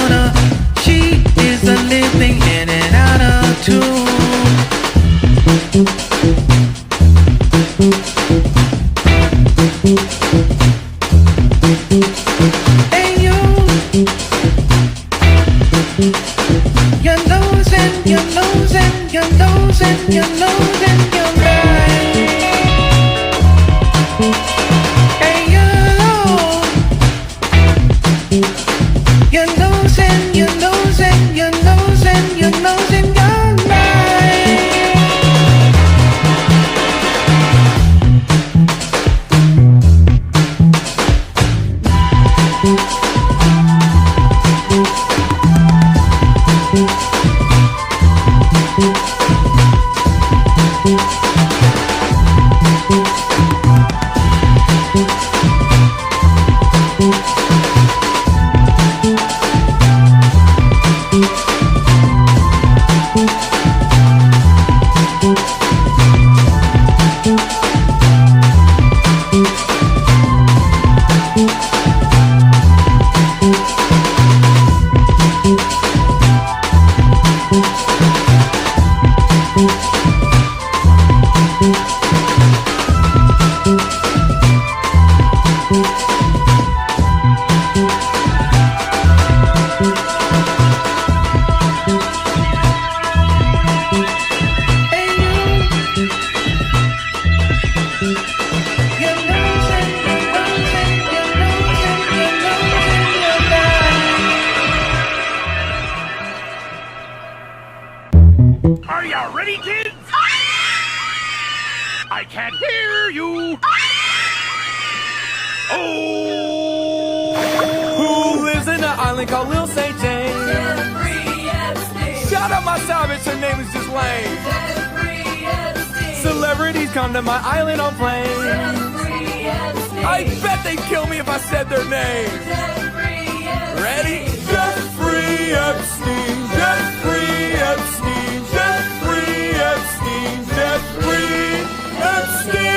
corner. She is a living in and out of tune. Hey you, you're losing, you're losing, you're losing, you're losing your mind. Hey you, you're losing, you're losing, you're losing, you're losing your mind. Are ya ready, kids? I can't hear you. Oh! Who lives in an island called Lil St. James? Shout out my savage, her name is just Lane. Celebrities come to my island on planes. I bet they'd kill me if I said their name. Ready? Jeffrey Epstein, Jeffrey Epstein, Jeffrey Epstein, Jeffrey Epstein.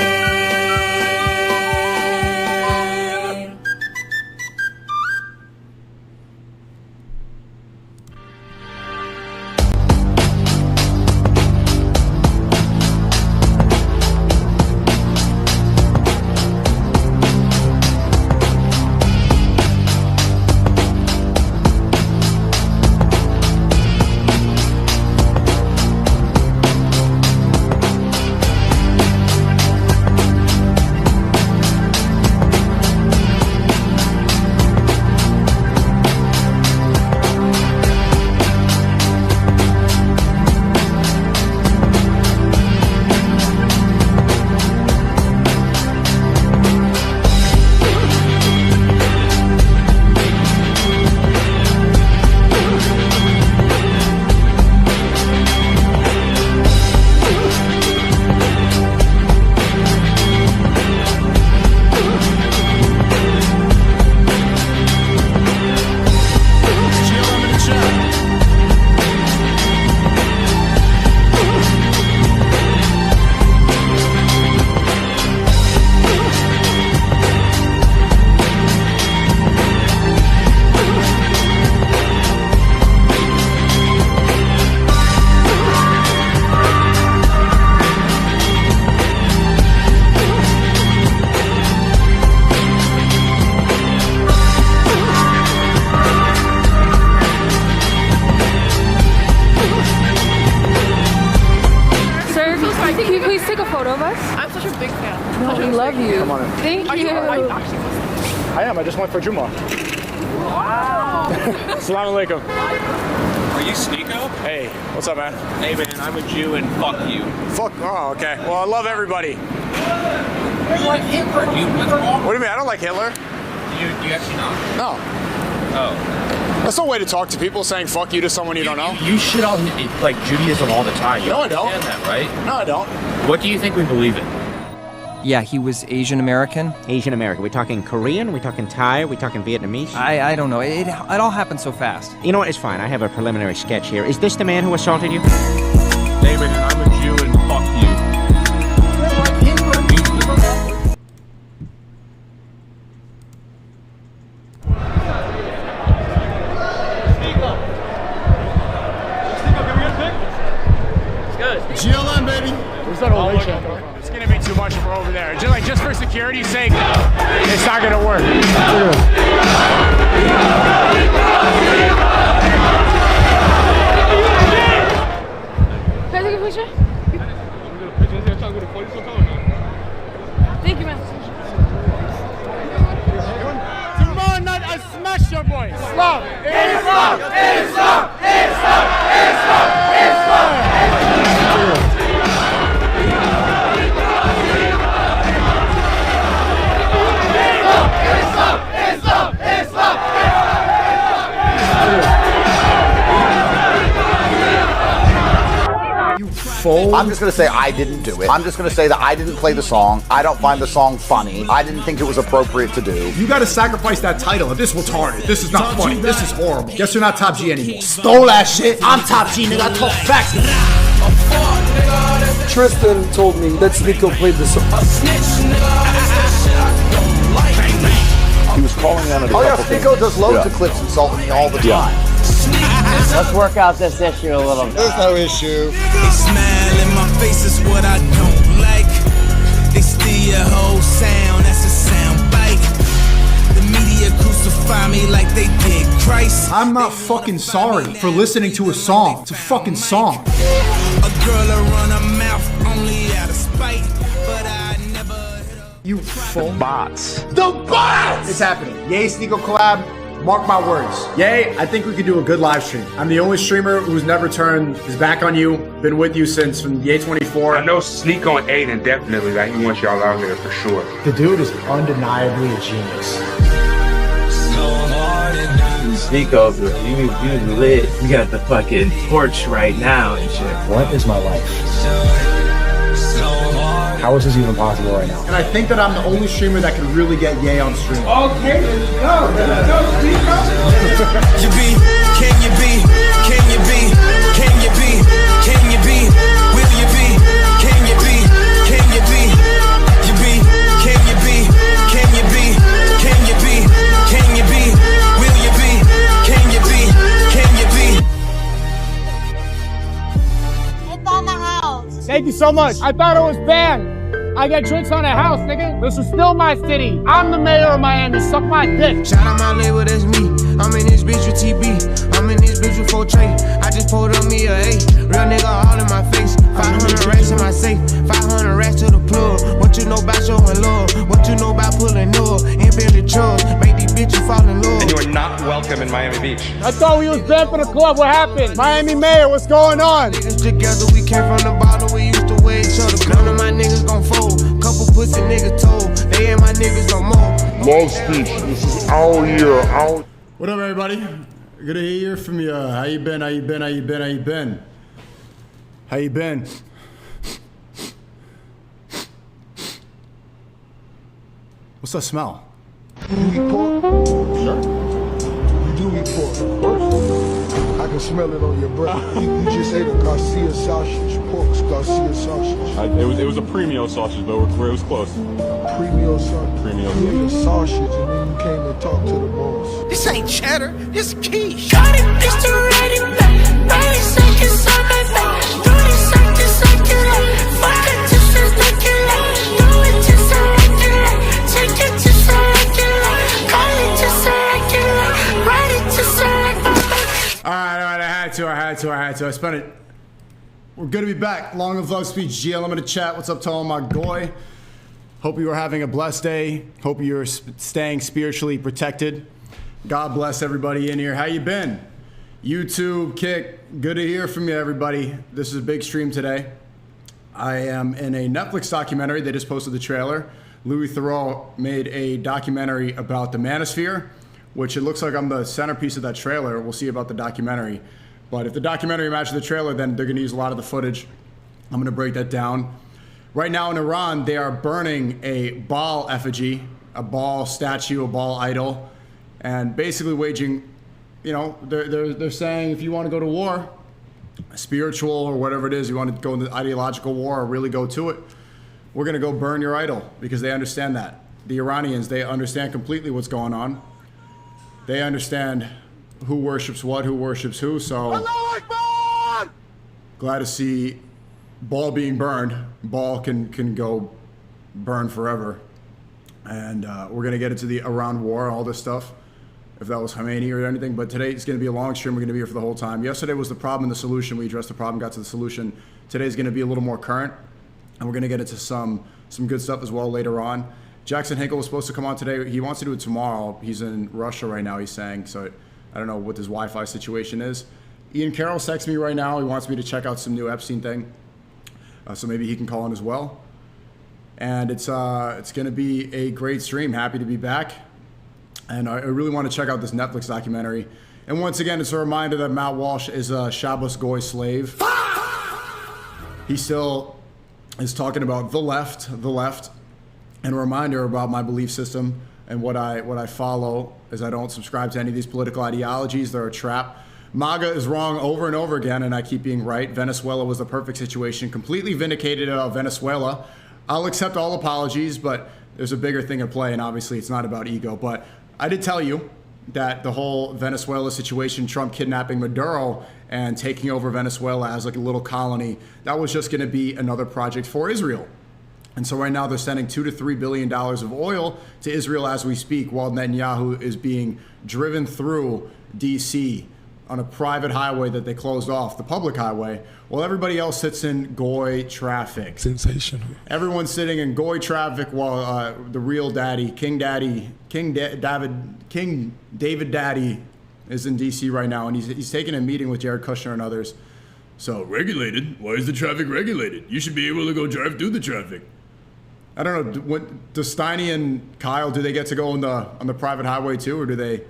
Can you please take a photo of us? I'm such a big fan. No, we love you. Come on in. Thank you. I am. I just went for Juma. Wow. Assalamu alaikum. Are you SNEAKO? Hey, what's up, man? Hey, man, I'm a Jew and fuck you. Fuck. Oh, okay. Well, I love everybody. You like Hitler, dude? What's wrong? What do you mean? I don't like Hitler. Do you actually not? No. Oh. That's no way to talk to people, saying fuck you to someone you don't know. You shit on like Judaism all the time. You No, I don't. understand that, right? No, I don't. What do you think we believe in? Yeah, he was Asian American. Asian American. We talking Korean? We talking Thai? We talking Vietnamese? I don't know. It all happened so fast. You know what? It's fine. I have a preliminary sketch here. Is this the man who assaulted you? Hey, man, I'm a Jew and fuck you. BLM, baby. Where's that old lake shack? It's gonna be too much if we're over there. Just for security's sake, it's not gonna work. Can I take a picture? Thank you, man. Tomorrow night, I smash your boy. Islam! Islam! Islam! Islam! Islam! I'm just going to say I didn't do it. I'm just going to say that I didn't play the song. I don't find the song funny. I didn't think it was appropriate to do. You got to sacrifice that title. This retarded. This is not funny. This is horrible. Guess you're not Top G anymore. Stole that shit. I'm Top G, nigga. I talk facts. Tristan told me that SNEAKO played the song. He was calling on it. Oh yeah, SNEAKO does loads of clips insulting me all the time. Let's work out this issue a little bit. There's no issue. They smile in my face is what I don't like. They steal your whole sound, that's a sound bite. The media crucify me like they did Christ. I'm not fucking sorry for listening to a song. It's a fucking song. A girl will run her mouth only out of spite, but I never hit her. You full bots. The bots! It's happening. Yay, SNEAKO collab. Mark my words. Yay, I think we could do a good live stream. I'm the only streamer who's never turned his back on you. Been with you since from Yay 24. I know SNEAKO and Aiden definitely, like, he wants y'all out there for sure. The dude is undeniably a genius. SNEAKO, you lit. You got the fucking torch right now and shit. What is my life? How is this even possible right now? And I think that I'm the only streamer that can really get Yay on stream. Okay, let's go. Let's go, SNEAKO. You be, can you be, can you be, can you be, can you be, will you be, can you be, can you be, you be, can you be, can you be, can you be, can you be, will you be, can you be, can you be. It's on the house. Thank you so much. I thought it was banned. I got drinks on a house, nigga. This is still my city. I'm the mayor of Miami. Suck my dick. Shout out my label, that's me. I'm in this bitch with TB. I'm in this bitch with 4 tray. I just pulled on me a A. Real nigga all in my face. 500 racks in my safe. 500 racks to the plug. What you know about showing love? What you know about pulling up? And building trucks. Make these bitches fall in love. And you are not welcome in Miami Beach. I thought we was banned for the club. What happened? Miami mayor, what's going on? Niggas together, we came from the bottom. We used to wear each other. None of my niggas gon' fold. Couple pussy niggas told. They ain't my niggas no more. Love speech. This is our year. Our. What up, everybody? Good to hear from you. How you been? How you been? How you been? How you been? How you been? What's that smell? You eat pork? Sure. You do eat pork, of course. I can smell it on your breath. You just ate a Garcia sausage, pork's Garcia sausage. It was a premio sausage, but it was close. Premio sausage. Premio. You ate a sausage and then you came to talk to the boss. This ain't cheddar, this quiche. Got it, it's the ready back. 90 seconds on my back. 30 seconds like you like. Fuck it just as like you like. Do it just like you like. Take it just like you like. Call it just like you like. Write it just like you like. Alright, I had to. I spent it. We're good to be back. Long and Vlog Speech GL. I'm in the chat. What's up to all my goy? Hope you are having a blessed day. Hope you're staying spiritually protected. God bless everybody in here. How you been? YouTube, Kick, good to hear from you, everybody. This is a big stream today. I am in a Netflix documentary. They just posted the trailer. Louis Theroux made a documentary about the manosphere, which it looks like I'm the centerpiece of that trailer. We'll see about the documentary. But if the documentary matches the trailer, then they're gonna use a lot of the footage. I'm gonna break that down. Right now in Iran, they are burning a Baal effigy, a Baal statue, a Baal idol, and basically waging, you know, they're saying if you want to go to war, spiritual or whatever it is, you want to go into ideological war or really go to it, we're going to go burn your idol, because they understand that. The Iranians, they understand completely what's going on. They understand who worships what, who worships who, so glad to see Baal being burned, Baal can go burn forever. And we're going to get into the Iran war, all this stuff, if that was Khomeini or anything. But today it's going to be a long stream. We're going to be here for the whole time. Yesterday was the problem and the solution. We addressed the problem, got to the solution. Today's going to be a little more current. And we're going to get into some good stuff as well later on. Jackson Hinkle was supposed to come on today. He wants to do it tomorrow. He's in Russia right now, he's saying. So I don't know what his Wi-Fi situation is. Ian Carroll's texting me right now. He wants me to check out some new Epstein thing. So maybe he can call in as well. And it's going to be a great stream. Happy to be back. And I really want to check out this Netflix documentary. And once again, it's a reminder that Matt Walsh is a Shabbos Goy slave. He still is talking about the left, and a reminder about my belief system and what I follow is I don't subscribe to any of these political ideologies. They're a trap. MAGA is wrong over and over again, and I keep being right. Venezuela was the perfect situation. Completely vindicated about Venezuela. I'll accept all apologies, but there's a bigger thing at play, and obviously it's not about ego. But I did tell you that the whole Venezuela situation, Trump kidnapping Maduro and taking over Venezuela as like a little colony, that was just going to be another project for Israel. And so right now they're sending $2 to $3 billion of oil to Israel as we speak, while Netanyahu is being driven through D.C. on a private highway that they closed off, the public highway, while everybody else sits in Goy traffic. Sensational. Everyone's sitting in Goy traffic while the real daddy, King David Daddy is in D.C. right now, and he's taking a meeting with Jared Kushner and others. So, regulated? Why is the traffic regulated? You should be able to go drive through the traffic. I don't know, does Steiny and Kyle, do they get to go on the private highway too, or do they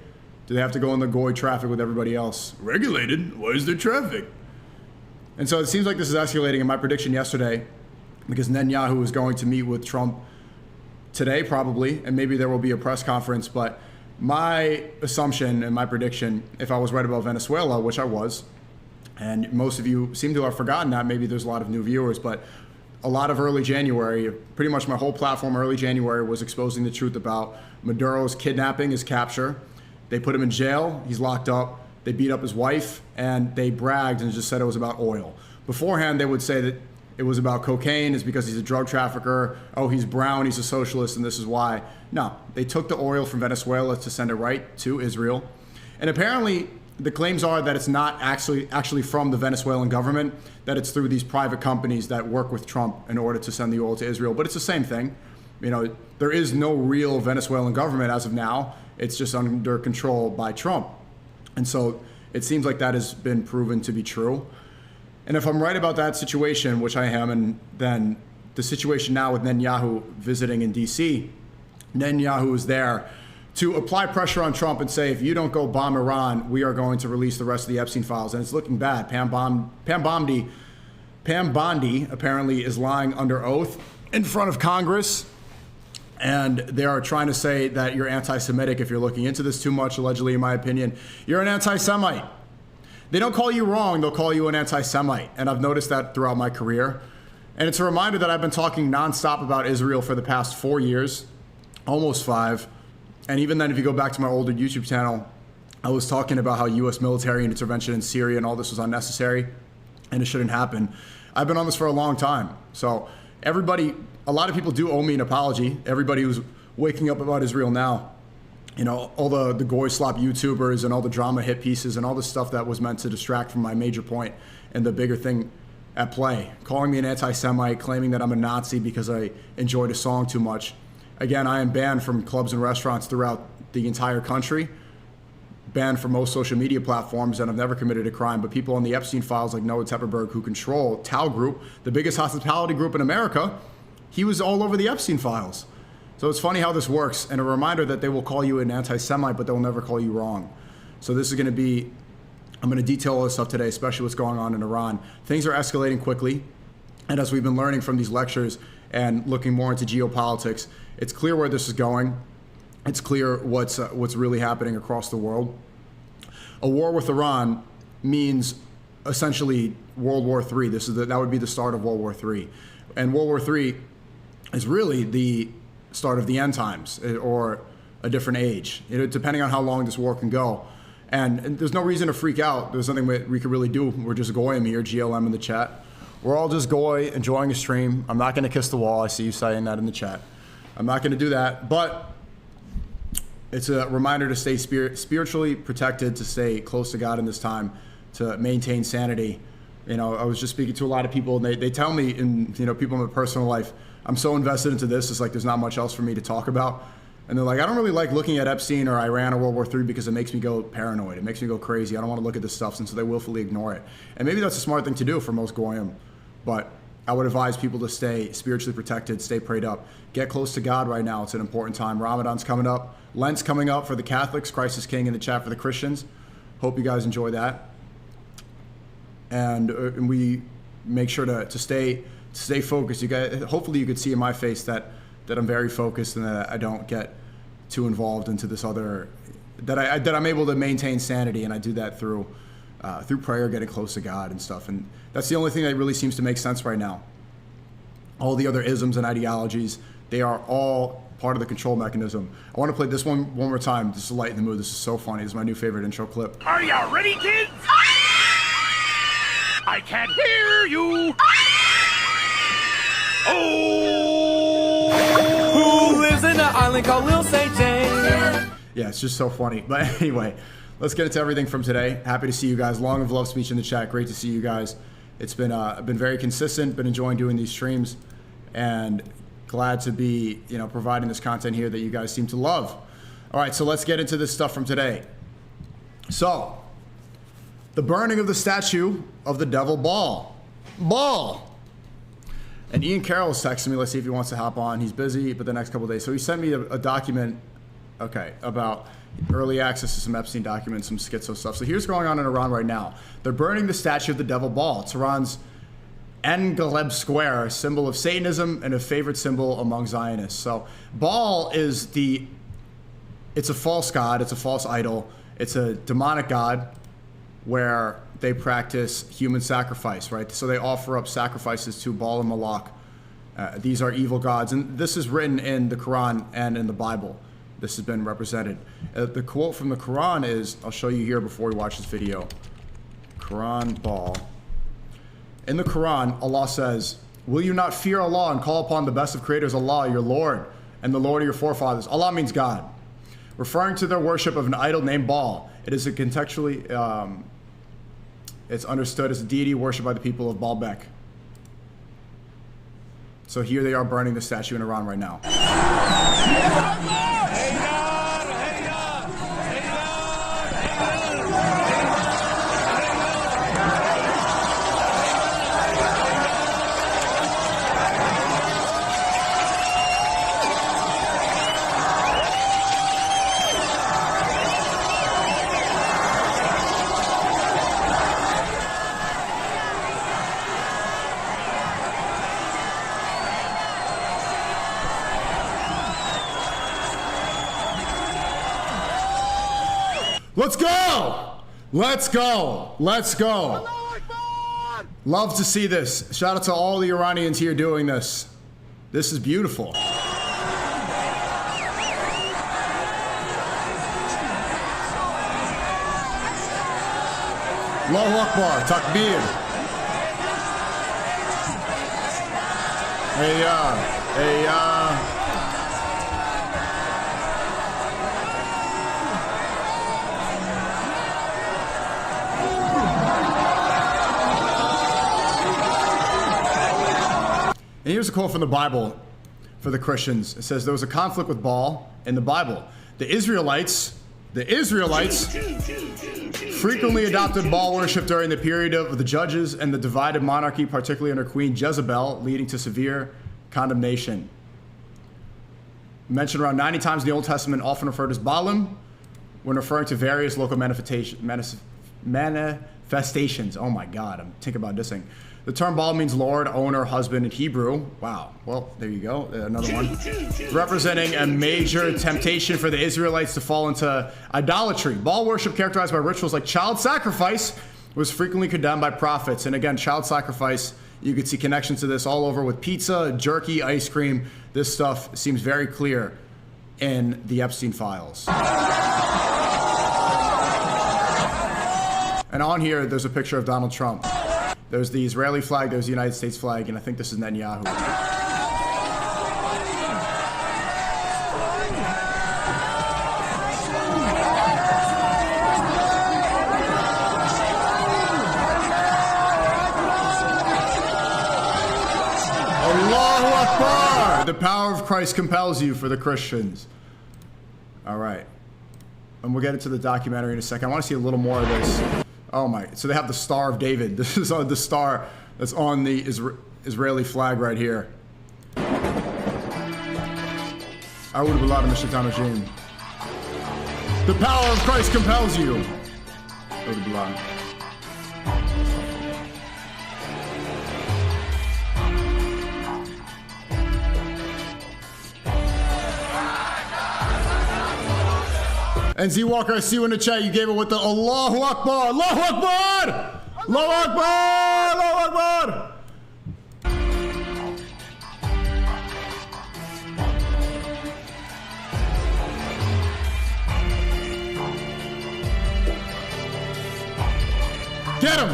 have to go in the Goy traffic with everybody else? Regulated? Why is there traffic? And so it seems like this is escalating. In my prediction yesterday, because Netanyahu is going to meet with Trump today probably, and maybe there will be a press conference, but my assumption and my prediction, if I was right about Venezuela, which I was, and most of you seem to have forgotten that, maybe there's a lot of new viewers, but a lot of early January, pretty much my whole platform early January was exposing the truth about Maduro's kidnapping, his capture. They put him in jail, he's locked up, they beat up his wife, and they bragged and just said it was about oil. Beforehand, they would say that it was about cocaine, it's because he's a drug trafficker, oh, he's brown, he's a socialist, and this is why. No, they took the oil from Venezuela to send it right to Israel. And apparently, the claims are that it's not actually from the Venezuelan government, that it's through these private companies that work with Trump in order to send the oil to Israel. But it's the same thing. You know, there is no real Venezuelan government as of now. It's just under control by Trump. And so it seems like that has been proven to be true. And if I'm right about that situation, which I am, and then the situation now with Netanyahu visiting in D.C., Netanyahu is there to apply pressure on Trump and say, if you don't go bomb Iran, we are going to release the rest of the Epstein files. And it's looking bad. Pam Bondi apparently is lying under oath in front of Congress. And they are trying to say that you're anti-Semitic if you're looking into this too much, allegedly, in my opinion. You're an anti-Semite. They don't call you wrong, they'll call you an anti-Semite. And I've noticed that throughout my career. And it's a reminder that I've been talking nonstop about Israel for the past 4 years, almost 5. And even then, if you go back to my older YouTube channel, I was talking about how U.S. military intervention in Syria and all this was unnecessary and it shouldn't happen. I've been on this for a long time. So a lot of people do owe me an apology. Everybody who's waking up about Israel now, you know, all the goy slop YouTubers and all the drama hit pieces and all the stuff that was meant to distract from my major point and the bigger thing at play. Calling me an anti-Semite, claiming that I'm a Nazi because I enjoyed a song too much. Again, I am banned from clubs and restaurants throughout the entire country, banned from most social media platforms, and I've never committed a crime. But people on the Epstein files like Noah Tepperberg, who control Tao Group, the biggest hospitality group in America, he was all over the Epstein files. So it's funny how this works, and a reminder that they will call you an anti-Semite, but they'll never call you wrong. So this is going to be, I'm going to detail all this stuff today, especially what's going on in Iran. Things are escalating quickly, and as we've been learning from these lectures and looking more into geopolitics, it's clear where this is going. It's clear what's really happening across the world. A war with Iran means essentially World War III. That would be the start of World War III. And World War III is really the start of the end times or a different age, depending on how long this war can go. And there's no reason to freak out. There's nothing we could really do. We're just going here, GLM in the chat. We're all just goy, enjoying a stream. I'm not going to kiss the wall. I see you saying that in the chat. I'm not going to do that, but it's a reminder to stay spiritually protected, to stay close to God in this time, to maintain sanity. You know, I was just speaking to a lot of people, and they tell me, and you know, people in my personal life, I'm so invested into this, it's like there's not much else for me to talk about. And they're like, I don't really like looking at Epstein or Iran or World War III because it makes me go paranoid. It makes me go crazy. I don't want to look at this stuff, and so they willfully ignore it. And maybe that's a smart thing to do for most goyim, but I would advise people to stay spiritually protected, stay prayed up, get close to God right now. It's an important time. Ramadan's coming up. Lent's coming up for the Catholics. Christ is King in the chat for the Christians. Hope you guys enjoy that. And we make sure to stay focused. You guys, hopefully you could see in my face that I'm very focused and that I don't get too involved into this other, that I'm able to maintain sanity, and I do that through prayer, getting close to God and stuff. And that's the only thing that really seems to make sense right now. All the other isms and ideologies, they are all part of the control mechanism. I want to play this one more time just to lighten the mood. This is so funny. This is my new favorite intro clip. Are you ready, kids? I can't hear you. Oh, who lives in an island called Lil St. James? Yeah, it's just so funny. But anyway, let's get into everything from today. Happy to see you guys. Long of love speech in the chat. Great to see you guys. It's been very consistent. Been enjoying doing these streams, and glad to be, you know, providing this content here that you guys seem to love. All right, so let's get into this stuff from today. So, the burning of the statue of the devil Baal. And Ian Carroll is texting me. Let's see if he wants to hop on. He's busy, but the next couple of days. So he sent me a document, okay, about early access to some Epstein documents, some schizo stuff. So here's what's going on in Iran right now. They're burning the statue of the devil Baal. It's Iran's Engeleb Square, a symbol of Satanism and a favorite symbol among Zionists. So Baal is it's a false god. It's a false idol. It's a demonic god where they practice human sacrifice, right? So they offer up sacrifices to Baal and Moloch. These are evil gods. And this is written in the Quran and in the Bible. This has been represented. The quote from the Quran is, I'll show you here before we watch this video. Quran Baal. In the Quran, Allah says, will you not fear Allah and call upon the best of creators, Allah, your Lord, and the Lord of your forefathers? Allah means God. Referring to their worship of an idol named Baal, it is a contextually, it's understood as a deity worshipped by the people of Baalbek. So here they are burning the statue in Iran right now. Let's go! Let's go! Let's go! Love to see this. Shout out to all the Iranians here doing this. This is beautiful. Allahu Akbar, Takbir. Hey, And here's a quote from the Bible for the Christians. It says, there was a conflict with Baal in the Bible. The Israelites frequently adopted Baal worship during the period of the judges and the divided monarchy, particularly under Queen Jezebel, leading to severe condemnation. Mentioned around 90 times in the Old Testament, often referred as Baalim, when referring to various local manifestations. Oh my God, I'm thinking about this thing. The term Baal means Lord, owner, husband in Hebrew. Wow. Well, there you go. Another one. Representing a major temptation for the Israelites to fall into idolatry. Baal worship, characterized by rituals like child sacrifice, was frequently condemned by prophets. And again, child sacrifice, you could see connections to this all over with pizza, jerky, ice cream. This stuff seems very clear in the Epstein files. And on here, there's a picture of Donald Trump. There's the Israeli flag, there's the United States flag, and I think this is Netanyahu. Allahu Akbar! The power of Christ compels you for the Christians. All right. And we'll get into the documentary in a second. I want to see a little more of this. Oh my, so they have the Star of David. This is the star that's on the Israeli flag right here. A'udhu billahi minash shaitanir rajeem. The power of Christ compels you. A'udhu billahi. And Z Walker, I see you in the chat. You gave it with the Allahu Akbar! Allahu Akbar! Allahu Akbar! Allahu Akbar! Get him!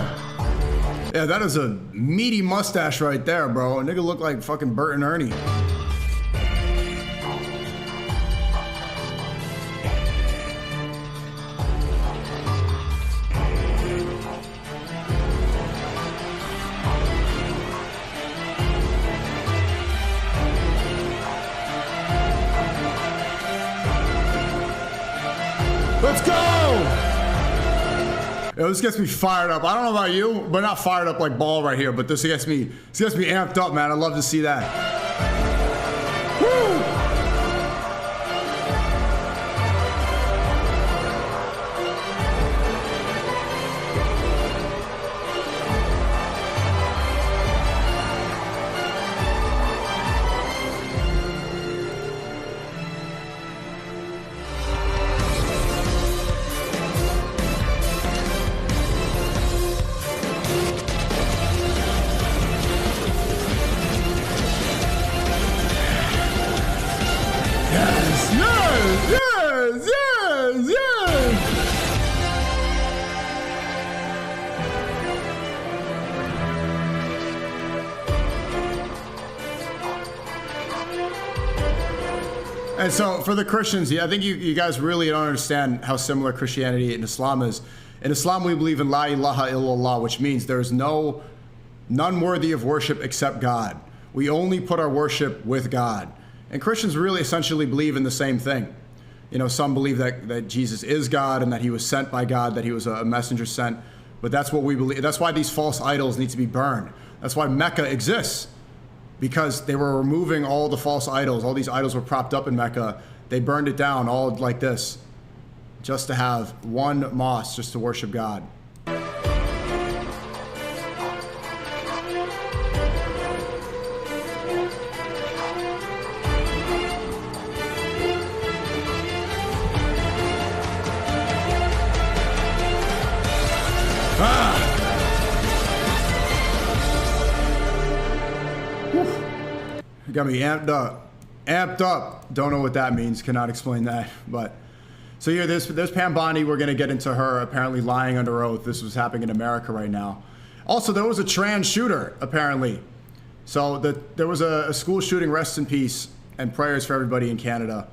Yeah, that is a meaty mustache right there, bro. A nigga look like fucking Bert and Ernie. Let's go! Yo, this gets me fired up. I don't know about you, but not fired up like Ball right here, but this gets me amped up, man. I love to see that. Woo! And so for the Christians, I think you guys really don't understand how similar Christianity and Islam is. In Islam, we believe in La ilaha illallah, which means there's none worthy of worship except God. We only put our worship with God. And Christians really essentially believe in the same thing. You know, some believe that Jesus is God and that he was sent by God, that he was a messenger sent. But that's what we believe. That's why these false idols need to be burned. That's why Mecca exists. Because they were removing all the false idols. All these idols were propped up in Mecca. They burned it down all like this. Just to have one mosque, just to worship God. Got me amped up. Amped up. Don't know what that means. Cannot explain that. But so here, there's Pam Bondi. We're gonna get into her apparently lying under oath. This was happening in America right now. Also, there was a trans shooter apparently. So there was a school shooting. Rest in peace and prayers for everybody in Canada.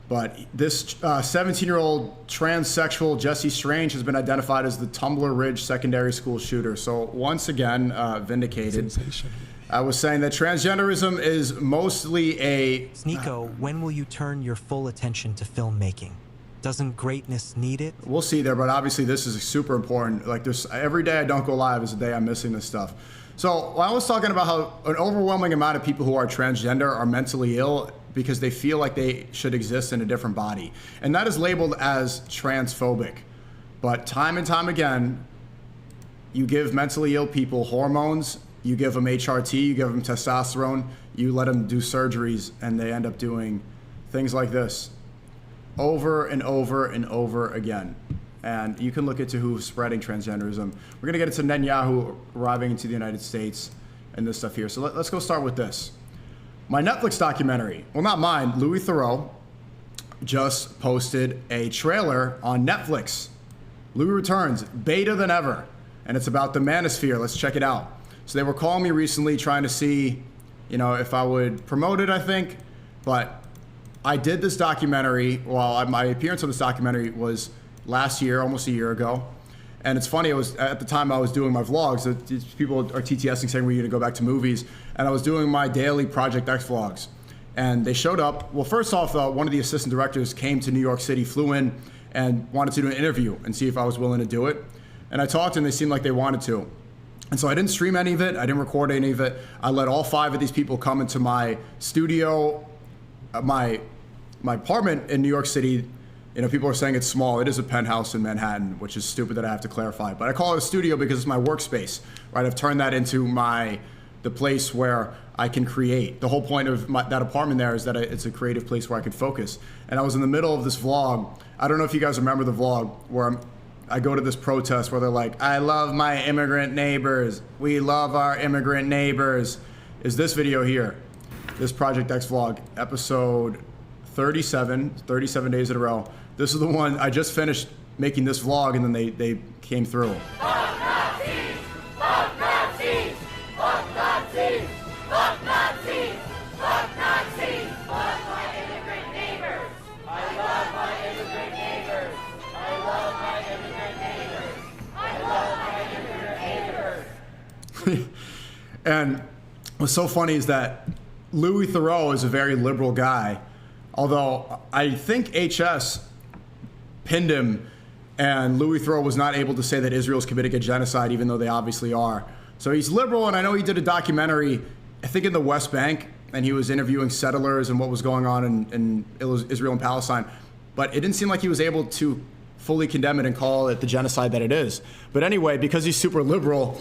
But this 17-year-old transsexual Jesse Strange has been identified as the Tumbler Ridge secondary school shooter. So once again, vindicated. I was saying that transgenderism is mostly a... SNEAKO, when will you turn your full attention to filmmaking? Doesn't greatness need it? We'll see there, but obviously this is super important. Like every day I don't go live is a day I'm missing this stuff. So I was talking about how an overwhelming amount of people who are transgender are mentally ill because they feel like they should exist in a different body. And that is labeled as transphobic. But time and time again, you give mentally ill people hormones, you give them HRT, you give them testosterone, you let them do surgeries, and they end up doing things like this over and over and over again. And you can look into who's spreading transgenderism. We're gonna get into Netanyahu arriving into the United States and this stuff here. So let's go start with this. My Netflix documentary, well, not mine, Louis Theroux just posted a trailer on Netflix. Louis Returns, beta than ever. and it's about the manosphere. Let's check it out. So they were calling me recently trying to see, you know, if I would promote it, I think. But I did this documentary. Well, my appearance on this documentary was last year, almost a year ago. And it's funny, it was at the time I was doing my vlogs. People are TTSing saying we're going to go back to movies. And I was doing my daily Project X vlogs. And they showed up. Well, first off, one of the assistant directors came to New York City, flew in, and wanted to do an interview and see if I was willing to do it. And I talked, and they seemed like they wanted to. And so I didn't stream any of it. I didn't record any of it. I let all 5 of these people come into my studio, my apartment in New York City. You know, people are saying it's small. It is a penthouse in Manhattan, which is stupid that I have to clarify. But I call it a studio because it's my workspace, right? I've turned that into the place where I can create. The whole point of that apartment there is that it's a creative place where I could focus. And I was in the middle of this vlog. I don't know if you guys remember the vlog where I go to this protest where they're like, I love my immigrant neighbors. We love our immigrant neighbors. Is this video here. This Project X vlog, episode 37 days in a row. This is the one I just finished making this vlog, and then they came through. Fuck Nazis! Fuck Nazis! Fuck Nazis! Fuck Nazis! Fuck Nazis! Fuck my immigrant neighbors! I love my immigrant neighbors! I love my immigrant neighbors! I love my immigrant neighbors! And what's so funny is that Louis Theroux is a very liberal guy, although I think HS pinned him, and Louis Theroux was not able to say that Israel's committing a genocide, even though they obviously are. So he's liberal, and I know he did a documentary, I think in the West Bank, and he was interviewing settlers and what was going on in Israel and Palestine. But it didn't seem like he was able to fully condemn it and call it the genocide that it is. But anyway, because he's super liberal,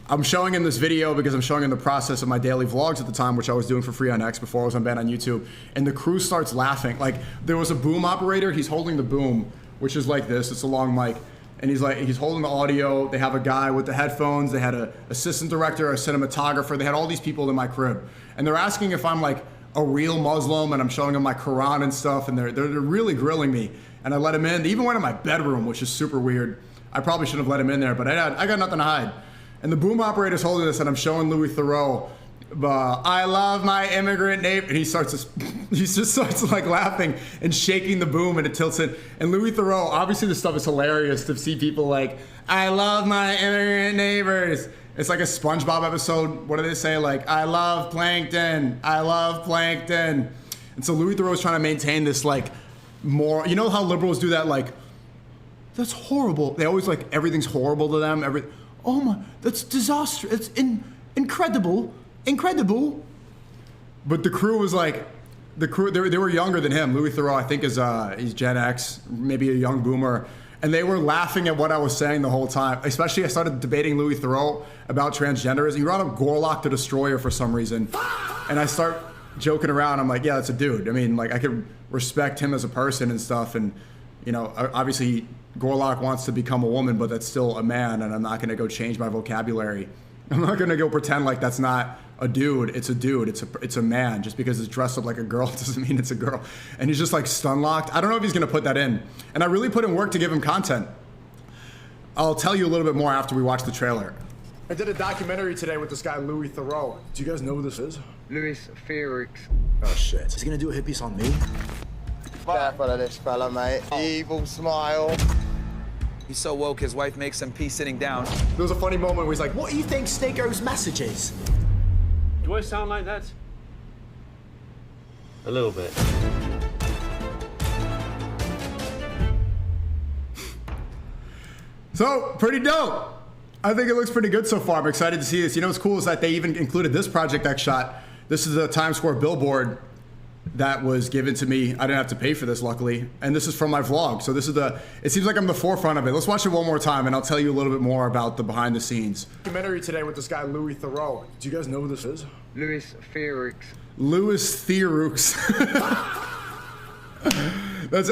I'm showing him this video because I'm showing him the process of my daily vlogs at the time, which I was doing for free on X before I was banned on YouTube. And the crew starts laughing. Like, there was a boom operator. He's holding the boom, which is like this. It's a long mic. And he's holding the audio. They have a guy with the headphones. They had an assistant director, a cinematographer. They had all these people in my crib. And they're asking if I'm like a real Muslim, and I'm showing them my Quran and stuff. And they're really grilling me. And I let him in. They even went in my bedroom, which is super weird. I probably shouldn't have let him in there, but I got nothing to hide. And the boom operator's holding this, and I'm showing Louis Theroux, I love my immigrant neighbor. And he just starts like laughing and shaking the boom, and it tilts it. And Louis Theroux, obviously this stuff is hilarious to see people like, I love my immigrant neighbors. It's like a SpongeBob episode. What do they say? Like, I love plankton. I love plankton. And so Louis Theroux is trying to maintain this like more, you know how liberals do that? Like, that's horrible. They always like, everything's horrible to them. Oh my, that's disastrous. It's incredible. But the crew was like, they were younger than him. Louis Theroux, I think, he's Gen X, maybe a young boomer. And they were laughing at what I was saying the whole time. Especially, I started debating Louis Theroux about transgenderism. He brought up Gorlock the Destroyer for some reason. And I start joking around. I'm like, yeah, that's a dude. I mean, like, I could respect him as a person and stuff. And, you know, obviously, Gorlock wants to become a woman, but that's still a man, and I'm not going to go change my vocabulary. I'm not going to go pretend like that's not a dude. It's a dude. It's a man. Just because it's dressed up like a girl doesn't mean it's a girl. And he's just like stun locked. I don't know if he's going to put that in. And I really put in work to give him content. I'll tell you a little bit more after we watch the trailer. I did a documentary today with this guy, Louis Theroux. Do you guys know who this is? Louis Theroux. Oh, shit. Is he going to do a hit piece on me? Careful of this fella, mate. Evil smile. He's so woke, his wife makes him pee sitting down. There was a funny moment where he's like, what do you think SNEAKO's message is? Do I sound like that? A little bit. So, pretty dope. I think it looks pretty good so far. I'm excited to see this. You know what's cool is that they even included this Project X shot. This is a Times Square billboard that was given to me. I didn't have to pay for this, luckily. And this is from my vlog. So this is it seems like I'm the forefront of it. Let's watch it one more time, and I'll tell you a little bit more about the behind the scenes. Documentary today with this guy, Louis Theroux. Do you guys know who this is? Louis Theroux. Louis Theroux. That's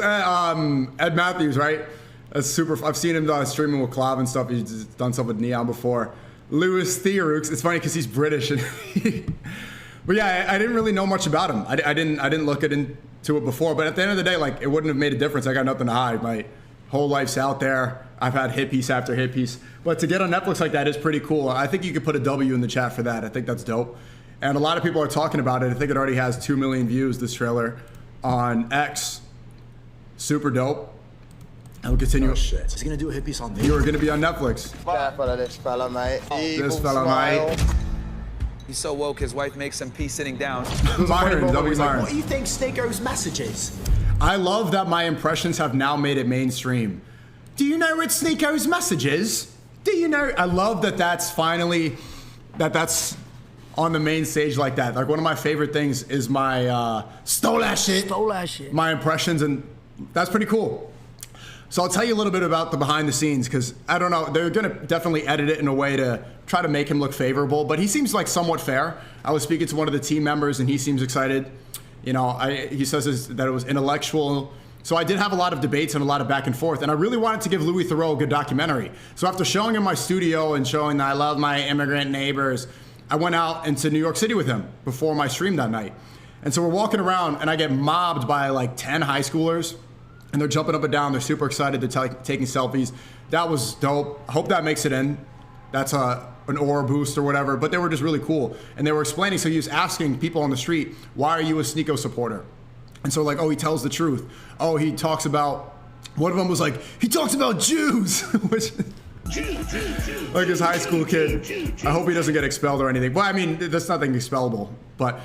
Ed Matthews, right? That's super. I've seen him streaming with Clav and stuff. He's done stuff with Neon before. Louis Theroux. It's funny because he's British and but yeah, I didn't really know much about him. I didn't look into it before. But at the end of the day, like, it wouldn't have made a difference. I got nothing to hide. whole life's out there. I've had hit piece after hit piece. But to get on Netflix like that is pretty cool. I think you could put a W in the chat for that. I think that's dope. And a lot of people are talking about it. I think it already has 2 million views, this trailer, on X. Super dope. And we'll continue. Oh, shit. He's going to do a hit piece on me. You're going to be on Netflix. Careful of this fella, mate. This fella, mate. He's so woke, his wife makes him pee sitting down. Myron, W. Myron. What do you think SNEAKO's message is? I love that my impressions have now made it mainstream. Do you know what SNEAKO's message is? Do you know? I love that that's finally, that's on the main stage like that. Like, one of my favorite things is my stole that shit. Stole that shit. My impressions, and that's pretty cool. So I'll tell you a little bit about the behind the scenes, because I don't know, they're gonna definitely edit it in a way to try to make him look favorable, but he seems like somewhat fair. I was speaking to one of the team members and he seems excited. You know, he says that it was intellectual. So I did have a lot of debates and a lot of back and forth, and I really wanted to give Louis Theroux a good documentary. So after showing him my studio and showing that I love my immigrant neighbors, I went out into New York City with him before my stream that night. And so we're walking around and I get mobbed by like 10 high schoolers, and they're jumping up and down. They're super excited. They're taking selfies. That was dope. I hope that makes it in. That's an aura boost or whatever, but they were just really cool. And they were explaining, so he was asking people on the street, why are you a SNEAKO supporter? And so like, oh, he tells the truth. Oh, he talks about, one of them was like, he talks about Jews, which, like his high school kid. I hope he doesn't get expelled or anything. Well, I mean, that's nothing expellable, but.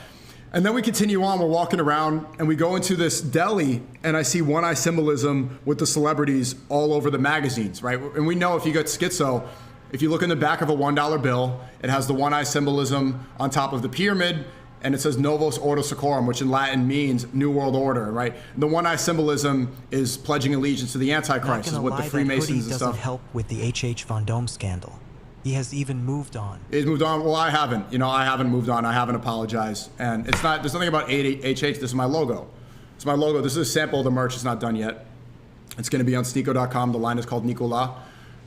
And then we continue on, we're walking around and we go into this deli and I see one eye symbolism with the celebrities all over the magazines, right? And we know if you got schizo, if you look in the back of a $1 bill, it has the one eye symbolism on top of the pyramid, and it says Novus Ordo Seclorum, which in Latin means New World Order, right? The one eye symbolism is pledging allegiance to the Antichrist, is what the Freemasons and stuff. Doesn't help with the H.H. Von Dome scandal. He has even moved on. He's moved on. Well, I haven't. You know, I haven't moved on. I haven't apologized. And it's not, there's nothing about HH. This is my logo. It's my logo. This is a sample of the merch. It's not done yet. It's going to be on SNEAKO.com. The line is called Nicola.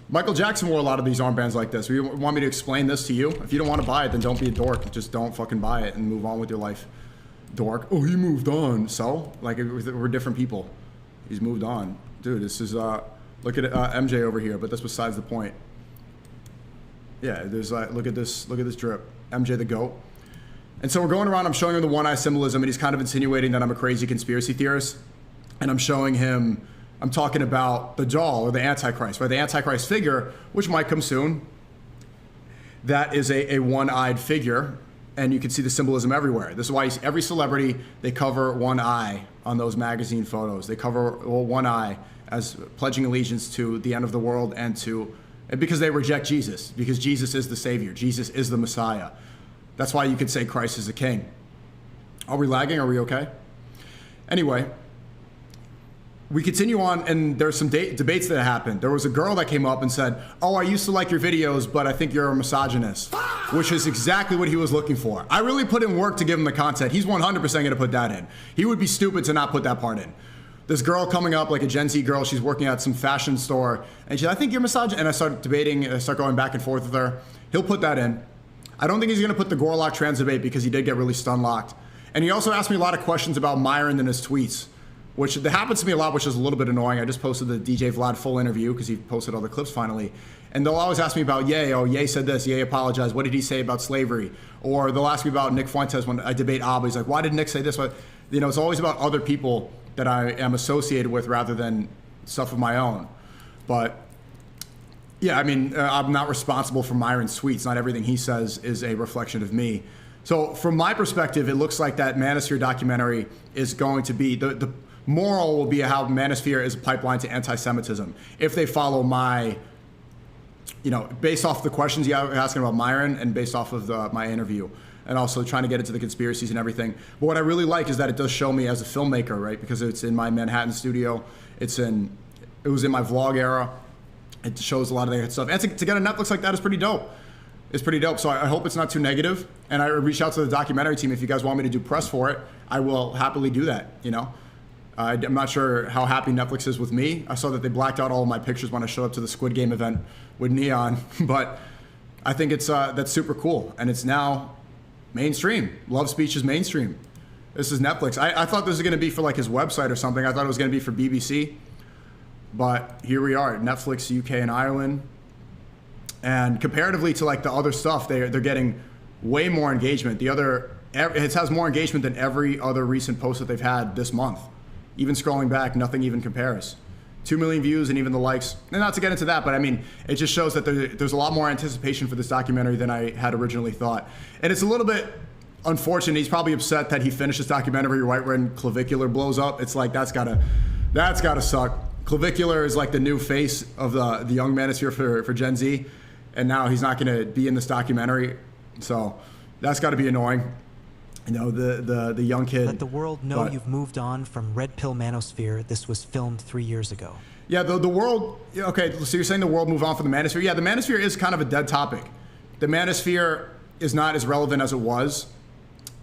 Michael Jackson wore a lot of these armbands like this. You want me to explain this to you? If you don't want to buy it, then don't be a dork. Just don't fucking buy it and move on with your life. Dork. Oh, he moved on. So? Like, we're different people. He's moved on. Dude, this is, look at MJ over here, but that's besides the point. Yeah, there's like, look at this drip. MJ the GOAT. And so we're going around, I'm showing him the one eye symbolism, and he's kind of insinuating that I'm a crazy conspiracy theorist. And I'm showing him, I'm talking about the doll or the Antichrist, right? The Antichrist figure, which might come soon. That is a one-eyed figure, and you can see the symbolism everywhere. This is why every celebrity, they cover one eye on those magazine photos. They cover one eye as pledging allegiance to the end of the world and because they reject Jesus, because Jesus is the Savior. Jesus is the Messiah. That's why you could say Christ is the King. Are we lagging? Are we okay? Anyway, we continue on, and there's some debates that happened. There was a girl that came up and said, oh, I used to like your videos, but I think you're a misogynist, which is exactly what he was looking for. I really put in work to give him the content. He's 100% going to put that in. He would be stupid to not put that part in. This girl coming up, like a Gen Z girl, she's working at some fashion store, and she's, I think you're misogynist. And I started debating, and I start going back and forth with her. He'll put that in. I don't think he's gonna put the Gorlock trans debate because he did get really stun locked. And he also asked me a lot of questions about Myron in his tweets, which that happens to me a lot, which is a little bit annoying. I just posted the DJ Vlad full interview because he posted all the clips finally. And they'll always ask me about Ye. Oh, Ye said this, Ye apologized. What did he say about slavery? Or they'll ask me about Nick Fuentes when I debate Abba. He's like, why did Nick say this? You know, it's always about other people that I am associated with rather than stuff of my own. But yeah, I mean, I'm not responsible for Myron's tweets. Not everything he says is a reflection of me. So from my perspective, it looks like that Manosphere documentary is going to be, the moral will be how Manosphere is a pipeline to anti-Semitism. If they follow my, you know, based off the questions you're asking about Myron and based off of my interview, and also trying to get into the conspiracies and everything. But what I really like is that it does show me as a filmmaker, right? Because it's in my Manhattan studio. It was in my vlog era. It shows a lot of that stuff. And to get a Netflix like that is pretty dope. It's pretty dope. So I hope it's not too negative. And I reached out to the documentary team. If you guys want me to do press for it, I will happily do that, you know? I'm not sure how happy Netflix is with me. I saw that they blacked out all of my pictures when I showed up to the Squid Game event with Neon. But I think it's that's super cool. And it's now mainstream. Love speech is mainstream. This is Netflix. I thought this was going to be for like his website or something. I thought it was going to be for BBC. But here we are, Netflix, UK, and Ireland. And comparatively to like the other stuff, they're getting way more engagement. It has more engagement than every other recent post that they've had this month. Even scrolling back, nothing even compares. 2 million views and even the likes. And not to get into that, but I mean, it just shows that there's a lot more anticipation for this documentary than I had originally thought. And it's a little bit unfortunate. He's probably upset that he finished this documentary right when Clavicular blows up. It's like, that's gotta suck. Clavicular is like the new face of the young manosphere for Gen Z. And now he's not gonna be in this documentary. So that's gotta be annoying. You know, the young kid. Let the world know you've moved on from Red Pill Manosphere. This was filmed 3 years ago. Yeah, the world, okay, so you're saying the world moved on from the manosphere? Yeah, the manosphere is kind of a dead topic. The manosphere is not as relevant as it was.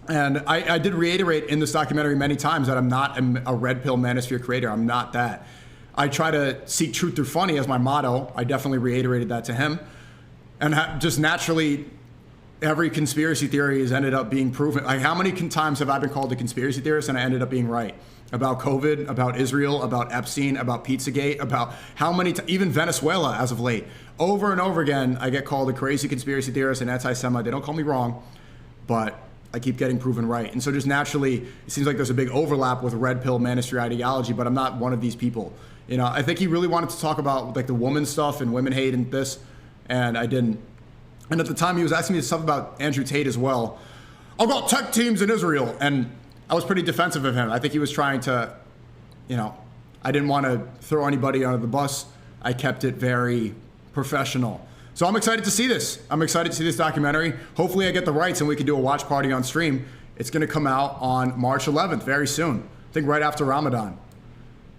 And I did reiterate in this documentary many times that I'm not a Red Pill Manosphere creator. I'm not that. I try to seek truth through funny as my motto. I definitely reiterated that to him. And just naturally, every conspiracy theory has ended up being proven. Like, how many times have I been called a conspiracy theorist and I ended up being right? About COVID, about Israel, about Epstein, about Pizzagate, about how many, even Venezuela as of late. Over and over again, I get called a crazy conspiracy theorist and anti-Semite. They don't call me wrong, but I keep getting proven right. And so just naturally, it seems like there's a big overlap with Red Pill Manosphere ideology, but I'm not one of these people. You know, I think he really wanted to talk about like the woman stuff and women hate and this, and I didn't. And at the time, he was asking me stuff about Andrew Tate as well, about tech teams in Israel. And I was pretty defensive of him. I think he was trying to, you know, I didn't want to throw anybody under the bus. I kept it very professional. So I'm excited to see this. I'm excited to see this documentary. Hopefully I get the rights and we can do a watch party on stream. It's going to come out on March 11th, very soon. I think right after Ramadan.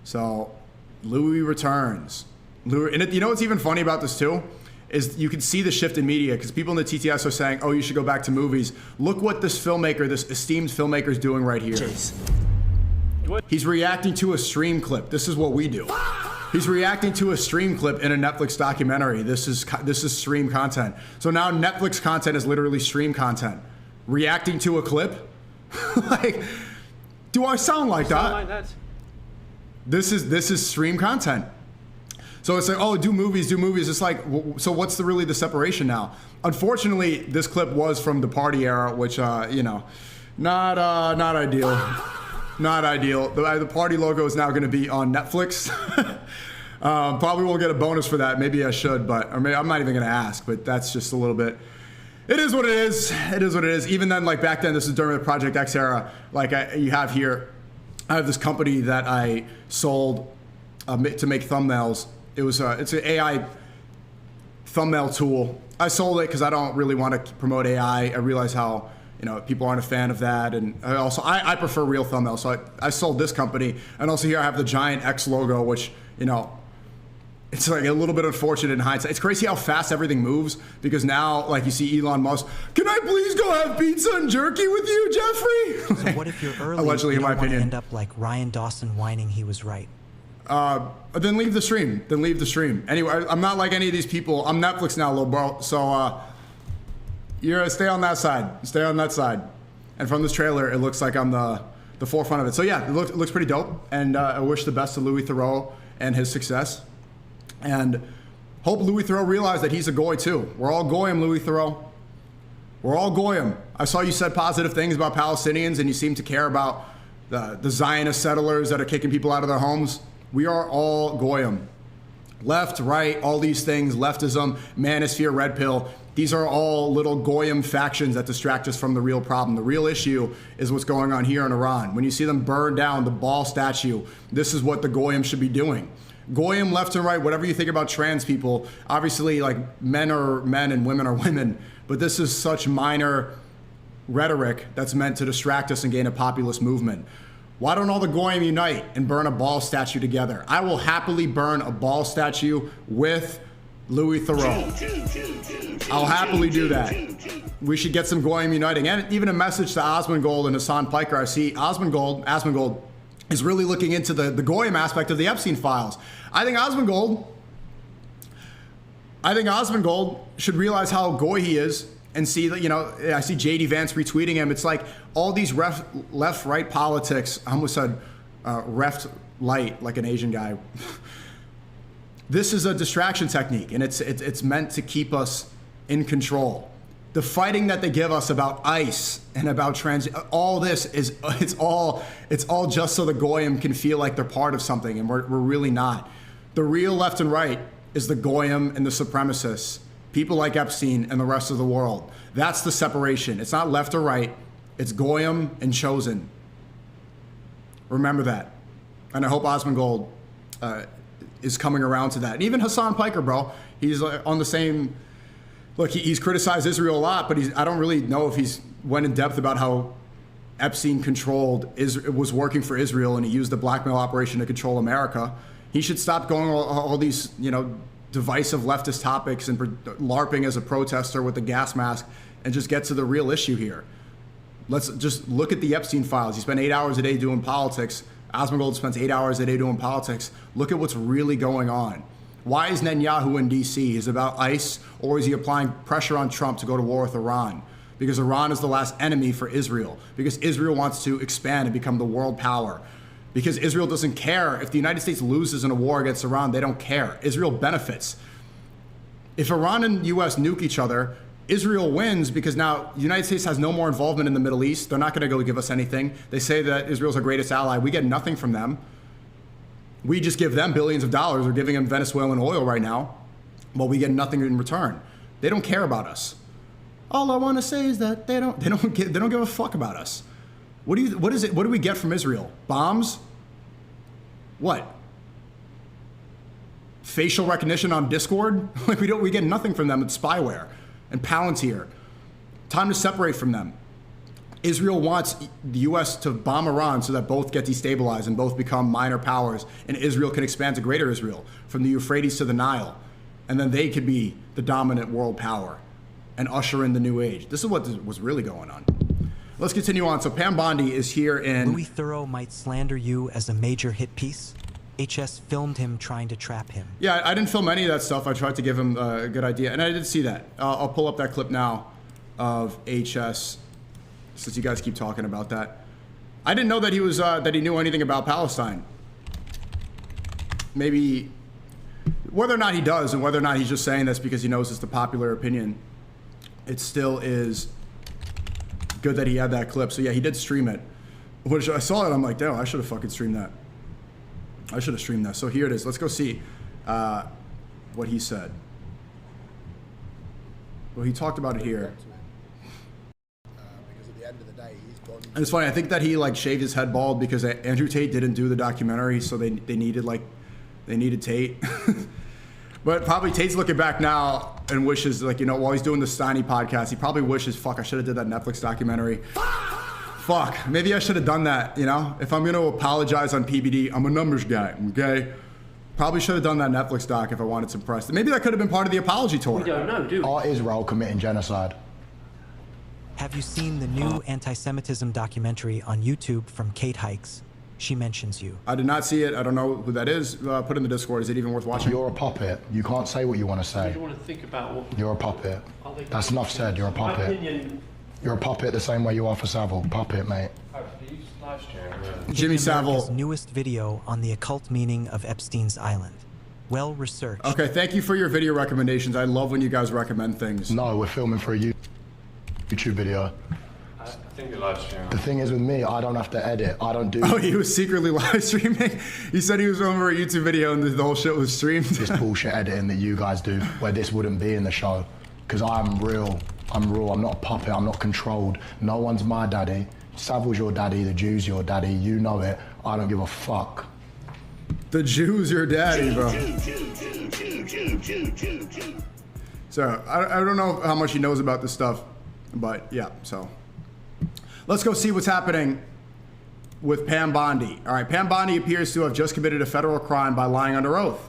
So Louis returns. And you know what's even funny about this too? Is you can see the shift in media because people in the TTS are saying, oh, you should go back to movies. Look what this filmmaker, this esteemed filmmaker is doing right here. He's reacting to a stream clip. This is what we do. He's reacting to a stream clip in a Netflix documentary. This is stream content. So now Netflix content is literally stream content. Reacting to a clip? Like, do I sound like that? This is stream content. So it's like, oh, do movies. It's like, so what's really the separation now? Unfortunately, this clip was from the party era, which, you know, not ideal. Not ideal. The party logo is now going to be on Netflix. Probably won't get a bonus for that. Maybe I should, or maybe I'm not even going to ask, but that's just a little bit. It is what it is. It is what it is. Even then, like back then, this is during the Project X era. Like you have here, I have this company that I sold to make thumbnails. It's an AI thumbnail tool. I sold it because I don't really want to promote AI. I realize how, you know, people aren't a fan of that. And I prefer real thumbnails. So I sold this company. And also here I have the giant X logo, which, you know, it's like a little bit unfortunate in hindsight. It's crazy how fast everything moves because now, like, you see Elon Musk, can I please go have pizza and jerky with you, Jeffrey? So what if you're early? Allegedly, you in my opinion. End up like Ryan Dawson whining he was right. Then leave the stream. Anyway, I'm not like any of these people. I'm Netflix now, little bro. So you're stay on that side. Stay on that side. And from this trailer, it looks like I'm the forefront of it. So yeah, it looks pretty dope. And I wish the best to Louis Theroux and his success. And hope Louis Theroux realized that he's a goy too. We're all goyim, Louis Theroux. We're all goyim. I saw you said positive things about Palestinians, and you seem to care about the Zionist settlers that are kicking people out of their homes. We are all goyim. Left, right, all these things, leftism, manosphere, red pill, these are all little goyim factions that distract us from the real problem. The real issue is what's going on here in Iran. When you see them burn down the Baal statue, this is what the goyim should be doing. Goyim, left and right, whatever you think about trans people, obviously like men are men and women are women, but this is such minor rhetoric that's meant to distract us and gain a populist movement. Why don't all the goyim unite and burn a Baal statue together? I will happily burn a Baal statue with Louis Theroux. I'll happily do that. We should get some goyim uniting. And even a message to Osmongold and Hassan Piker. I see Osmongold is really looking into the goyim aspect of the Epstein files. I think Osmongold should realize how goy he is and see that, you know, I see JD Vance retweeting him. It's like all these left-right politics. I almost said left light, like an Asian guy. This is a distraction technique, and it's meant to keep us in control. The fighting that they give us about ICE and about all this is it's all just so the goyim can feel like they're part of something, and we're really not. The real left and right is the goyim and the supremacists, people like Epstein and the rest of the world. That's the separation. It's not left or right. It's goyim and chosen. Remember that. And I hope Osmongold is coming around to that. And even Hassan Piker, bro, he's on the same. Look, he's criticized Israel a lot, but I don't really know if he's went in depth about how Epstein was working for Israel, and he used the blackmail operation to control America. He should stop going all these, divisive leftist topics and LARPing as a protester with the gas mask, and just get to the real issue here. Let's just look at the Epstein files. He spent 8 hours a day doing politics. Osmongold spends 8 hours a day doing politics. Look at what's really going on. Why is Netanyahu in D.C.? Is it about ICE, or is he applying pressure on Trump to go to war with Iran? Because Iran is the last enemy for Israel. Because Israel wants to expand and become the world power. Because Israel doesn't care. If the United States loses in a war against Iran, they don't care. Israel benefits. If Iran and U.S. nuke each other, Israel wins, because now the United States has no more involvement in the Middle East. They're not going to go give us anything. They say that Israel's our greatest ally. We get nothing from them. We just give them billions of dollars. We're giving them Venezuelan oil right now, but we get nothing in return. They don't care about us. All I want to say is that they don't give a fuck about us. What do we get from Israel? Bombs? What? Facial recognition on Discord? Like we get nothing from them. It's spyware and Palantir. Time to separate from them. Israel wants the U.S. to bomb Iran so that both get destabilized and both become minor powers, and Israel can expand to greater Israel from the Euphrates to the Nile, and then they could be the dominant world power and usher in the new age. This is what was really going on. Let's continue on. So Pam Bondi is here in... Louis Theroux might slander you as a major hit piece. HS filmed him trying to trap him. Yeah, I didn't film any of that stuff. I tried to give him a good idea, and I did see that. I'll pull up that clip now of HS, since you guys keep talking about that. I didn't know that he was that he knew anything about Palestine. Maybe whether or not he does, and whether or not he's just saying this because he knows it's the popular opinion, it still is good that he had that clip. So yeah, he did stream it. Which I saw it, I'm like, damn, I should have fucking streamed that. I should have streamed that. So here it is. Let's go see what he said. Well, he talked about it here. And it's funny, I think that he like shaved his head bald because Andrew Tate didn't do the documentary, so they needed Tate. But probably Tate's looking back now and wishes, like, while he's doing the Steiny podcast, he probably wishes, fuck, I should have did that Netflix documentary. Fuck, maybe I should have done that, If I'm gonna apologize on PBD, I'm a numbers guy, okay? Probably should have done that Netflix doc if I wanted some press. Maybe that could have been part of the apology tour. We don't know, do we? Are Israel committing genocide? Have you seen the new anti-Semitism documentary on YouTube from Kate Hikes? She mentions you. I did not see it. I don't know who that is. Put in the Discord. Is it even worth watching? You're a puppet. You can't say what you want to say. You don't want to think about what... You're a puppet. That's enough said. You're a puppet. You're a puppet the same way you are for Savile. Puppet, mate. Jimmy Savile. His newest video on the occult meaning of Epstein's Island. Well researched. Okay, thank you for your video recommendations. I love when you guys recommend things. No, we're filming for a YouTube video. I think you're live streaming. The thing is with me, I don't have to edit. I don't do... Oh, he was secretly live streaming? He said he was over a YouTube video and the whole shit was streamed? This bullshit editing that you guys do, where this wouldn't be in the show. Because I'm real. I'm raw. I'm not a puppet. I'm not controlled. No one's my daddy. Savile's your daddy. The Jew's your daddy. You know it. I don't give a fuck. The Jew's your daddy, bro. So, I don't know how much he knows about this stuff, but yeah, so... Let's go see what's happening with Pam Bondi. All right, Pam Bondi appears to have just committed a federal crime by lying under oath.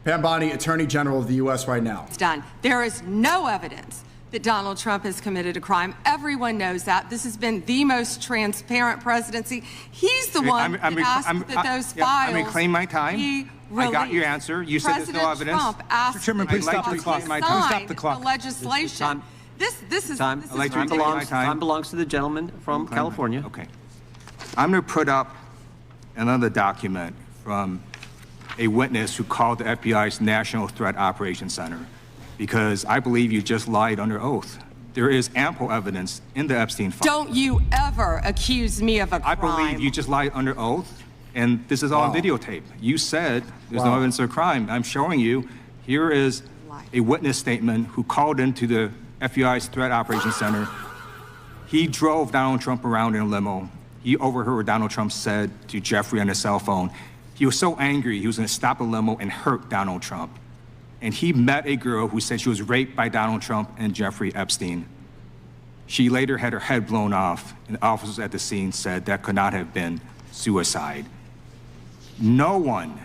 Pam Bondi, Attorney General of the U.S. right now. It's done. There is no evidence that Donald Trump has committed a crime. Everyone knows that. This has been the most transparent presidency. He's the one that asked that those files I'm reclaim my time. be I got released. your answer. You said there's no President evidence. Trump asked Mr. Chairman, please stop the clock. Stop the clock. The legislation. This is Time belongs to the gentleman from California. Okay. I'm going to put up another document from a witness who called the FBI's National Threat Operations Center, because I believe you just lied under oath. There is ample evidence in the Epstein file. Don't you ever accuse me of a crime. I believe you just lied under oath, and this is all on videotape. You said there's no evidence of a crime. I'm showing you, here is a witness statement who called into the FBI's Threat Operations Center. He drove Donald Trump around in a limo. He overheard what Donald Trump said to Jeffrey on his cell phone. He was so angry, he was gonna stop the limo and hurt Donald Trump. And he met a girl who said she was raped by Donald Trump and Jeffrey Epstein. She later had her head blown off, and officers at the scene said that could not have been suicide. No one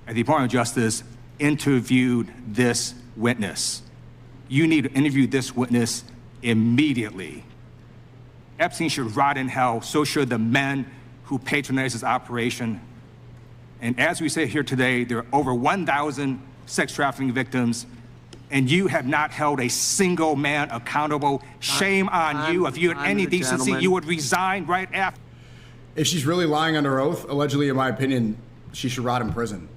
at the Department of Justice interviewed this witness. You need to interview this witness immediately. Epstein should rot in hell, so should the men who patronized his operation. And as we say here today, there are over 1,000 sex trafficking victims, and you have not held a single man accountable. Shame on you. If you had any decency, you would resign right after. If she's really lying under oath, allegedly, in my opinion, she should rot in prison.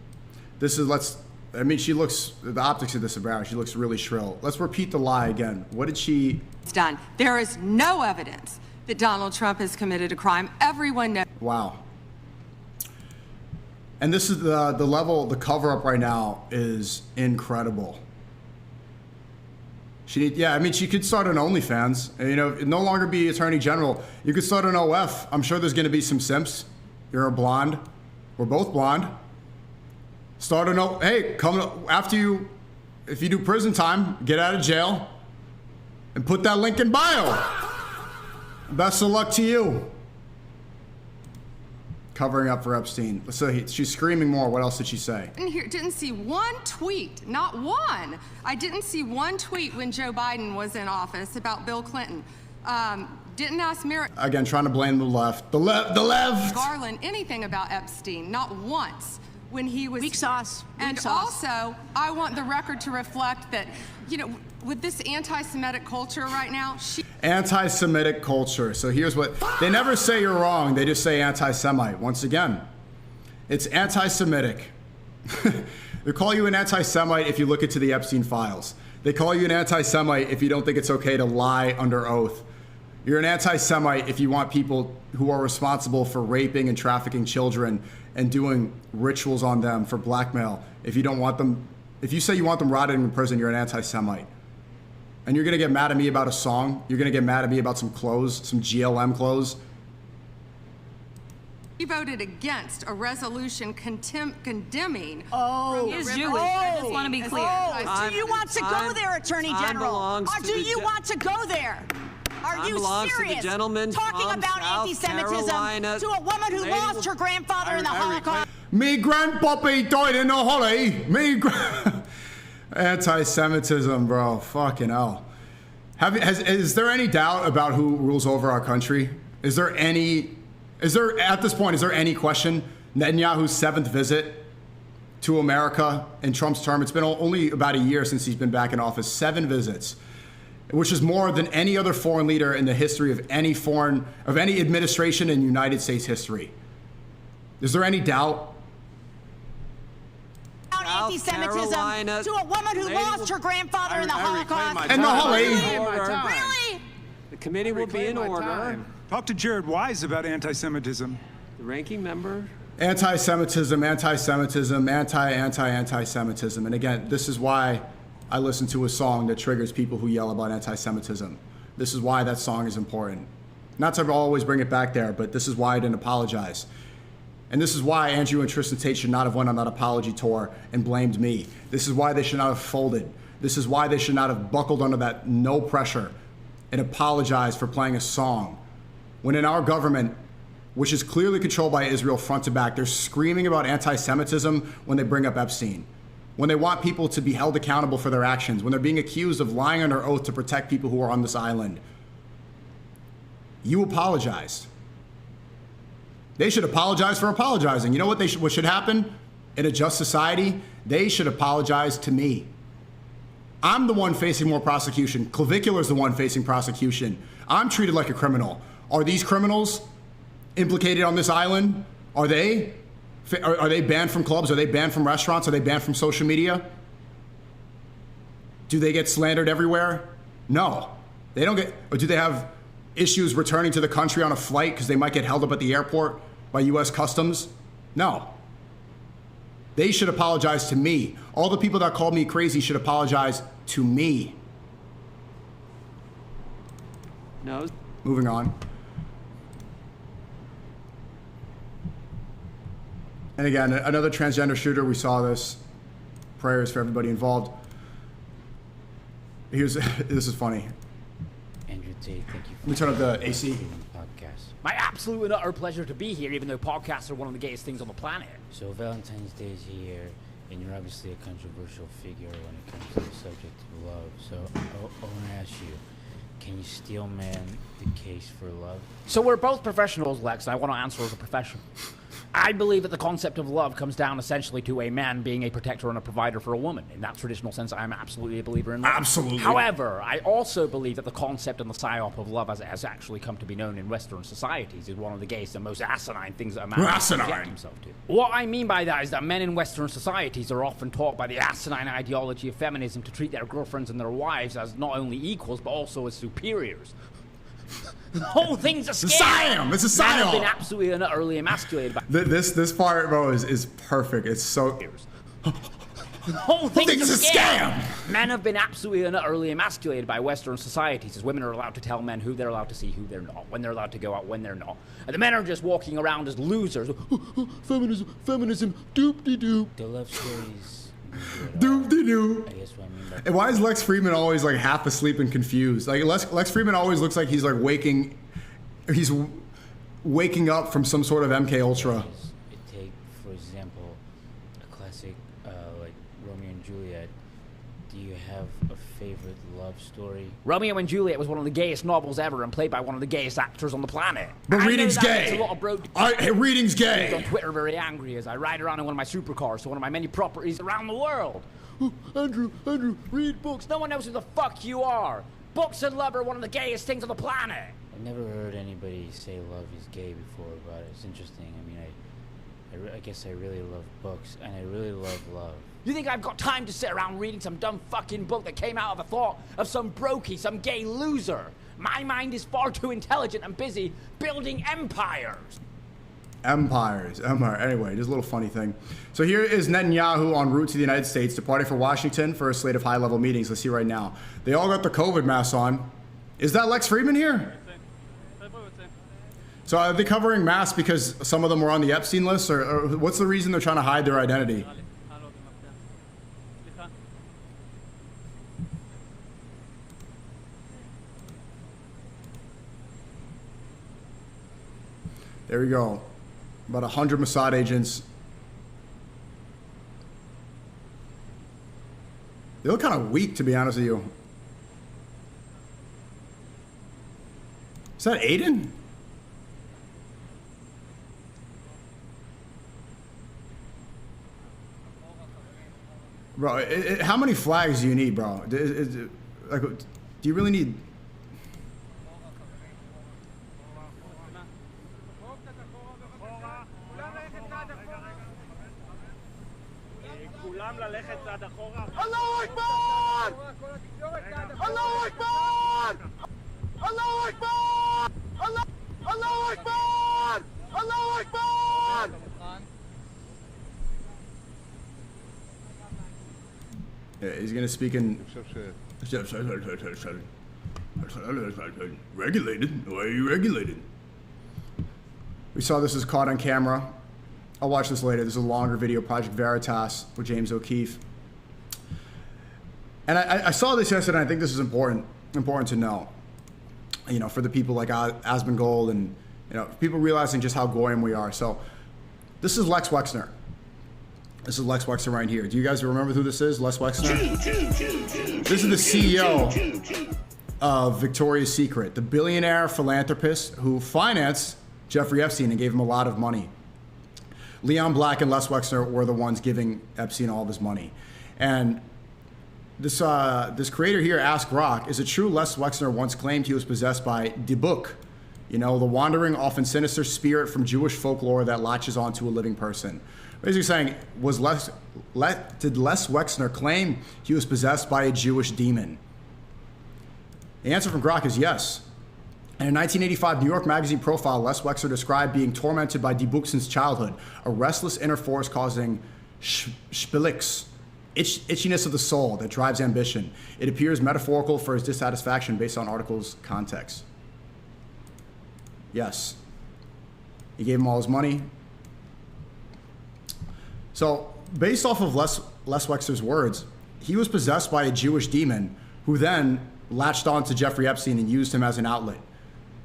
I mean, she looks, the optics of this about her, she looks really shrill. Let's repeat the lie again. What did she? It's done. There is no evidence that Donald Trump has committed a crime. Everyone knows. Wow. And this is the level, the cover up right now is incredible. I mean, she could start an OnlyFans, and, you know, no longer be Attorney General. You could start an OF. I'm sure there's gonna be some simps. You're a blonde. We're both blonde. Start an O, hey, come after you, if you do prison time, get out of jail, and put that link in bio. Best of luck to you. Covering up for Epstein. So she's screaming more. What else did she say? Didn't see one tweet, not one. I didn't see one tweet when Joe Biden was in office about Bill Clinton. Didn't ask Merrick. Again, trying to blame the left. The left. Garland anything about Epstein, not once. When he was weak sauce. Also, I want the record to reflect that, you know, with this anti-Semitic culture right now, anti-Semitic culture. So here's what, they never say you're wrong, they just say anti-Semite. Once again, it's anti-Semitic. They call you an anti-Semite if you look into the Epstein files. They call you an anti-Semite if you don't think it's okay to lie under oath. You're an anti-Semite if you want people who are responsible for raping and trafficking children and doing rituals on them for blackmail. If you don't want them, if you say you want them rotting in prison, you're an anti-Semite. And you're gonna get mad at me about a song. You're gonna get mad at me about some clothes, some GLM clothes. he voted against a resolution condemning. Oh, is Jewish. I just want to be clear. Do you want to go there, Attorney General? Or do you want to go there? Are you serious? Talking about anti-Semitism to a woman who lost her grandfather in the Holocaust. Me grandpappy died in the holly. Anti-Semitism, bro. Fucking hell. Is there any doubt about who rules over our country? At this point, is there any question? Netanyahu's 7th visit to America in Trump's term, it's been only about a year since he's been back in office, 7 visits, which is more than any other foreign leader in the history of any administration in United States history. Is there any doubt? Anti-Semitism to a woman who lost her grandfather in the Holocaust. And the Holly. Really? The committee will be in order. Talk to Jared Wise about anti-Semitism. The ranking member. Anti-Semitism, anti-Semitism, anti-Semitism. And again, this is why I listen to a song that triggers people who yell about anti-Semitism. This is why that song is important. Not to always bring it back there, but this is why I didn't apologize. And this is why Andrew and Tristan Tate should not have went on that apology tour and blamed me. This is why they should not have folded. This is why they should not have buckled under that no pressure and apologized for playing a song. When in our government, which is clearly controlled by Israel front to back, they're screaming about anti-Semitism when they bring up Epstein. When they want people to be held accountable for their actions, when they're being accused of lying under oath to protect people who are on this island. You apologized. They should apologize for apologizing. You know what should happen in a just society? They should apologize to me. I'm the one facing more prosecution. Clavicular's the one facing prosecution. I'm treated like a criminal. Are these criminals implicated on this island? Are they? Are they banned from clubs? Are they banned from restaurants? Are they banned from social media? Do they get slandered everywhere? No. They don't get, or do they have issues returning to the country on a flight because they might get held up at the airport by US Customs? No. They should apologize to me. All the people that called me crazy should apologize to me. No. Moving on. And again, another transgender shooter, we saw this. Prayers for everybody involved. This is funny. Andrew Tate, thank you. Let me turn up the AC. Podcast. My absolute and utter pleasure to be here, even though podcasts are one of the gayest things on the planet. So Valentine's Day is here, and you're obviously a controversial figure when it comes to the subject of love. So I want to ask you, can you steel man the case for love? So we're both professionals, Lex, and I want to answer as a professional. I believe that the concept of love comes down essentially to a man being a protector and a provider for a woman. In that traditional sense, I'm absolutely a believer in love. Absolutely. However, I also believe that the concept and the psyop of love, as it has actually come to be known in Western societies, is one of the gayest and most asinine things that a man can subject himself to. What I mean by that is that men in Western societies are often taught by the asinine ideology of feminism to treat their girlfriends and their wives as not only equals, but also as superiors. The whole thing's a scam. It's a psyop. Men have been absolutely and utterly emasculated by this part, bro, is perfect. It's so. The whole thing's a scam. Men have been absolutely and utterly emasculated by Western societies, as women are allowed to tell men who they're allowed to see, who they're not, when they're allowed to go out, when they're not, and the men are just walking around as losers. Feminism, doop-de-doop. The love stories. Doop-de-doo. I guess what I mean by And why is Lex Friedman always like half asleep and confused? Like Lex Friedman always looks like he's like waking up from some sort of MK Ultra. Take, for example, a classic like Romeo and Juliet. Do you have a favorite love story? Romeo and Juliet was one of the gayest novels ever and played by one of the gayest actors on the planet. But reading's gay. A lot of bro reading's gay. On Twitter, very angry as I ride around in one of my supercars to one of my many properties around the world. Andrew, read books. No one knows who the fuck you are. Books and love are one of the gayest things on the planet. I've never heard anybody say love is gay before, but it's interesting. I mean, I guess I really love books, and I really love love. You think I've got time to sit around reading some dumb fucking book that came out of a thought of some brokey, some gay loser? My mind is far too intelligent and busy building empires. Empire. Anyway, just a little funny thing. So here is Netanyahu en route to the United States, departing for Washington for a slate of high-level meetings. Let's see right now. They all got the COVID masks on. Is that Lex Friedman here? So are they covering masks because some of them were on the Epstein list, or what's the reason they're trying to hide their identity? There we go. About 100 Mossad agents. They look kind of weak, to be honest with you. Is that Aiden? Bro, how many flags do you need, bro? Like, do you really need... Allahu Akbar! Allahu Akbar! Allahu Akbar! Allahu Akbar! Allahu Akbar! Yeah, he's gonna speak in regulated. Why are you regulated? We saw this is caught on camera. I'll watch this later. This is a longer video, Project Veritas with James O'Keefe. And I saw this yesterday, and I think this is important to know. You know, for the people like Aspen Gold and, you know, people realizing just how goyim we are. So this is Lex Wexner. This is Lex Wexner right here. Do you guys remember who this is, Les Wexner? This is the CEO of Victoria's Secret, the billionaire philanthropist who financed Jeffrey Epstein and gave him a lot of money. Leon Black and Les Wexner were the ones giving Epstein all of his money. And this creator here, Ask Rock, is it true Les Wexner once claimed he was possessed by the book, You know, the wandering, often sinister spirit from Jewish folklore that latches onto a living person. Basically saying, did Les Wexner claim he was possessed by a Jewish demon? The answer from Grok is yes. In a 1985 New York Magazine profile, Les Wexner described being tormented by Debuk since childhood, a restless inner force causing spilix, itchiness of the soul that drives ambition. It appears metaphorical for his dissatisfaction based on article's context. Yes. He gave him all his money. So, based off of Les Wexner's words, he was possessed by a Jewish demon who then latched on to Jeffrey Epstein and used him as an outlet.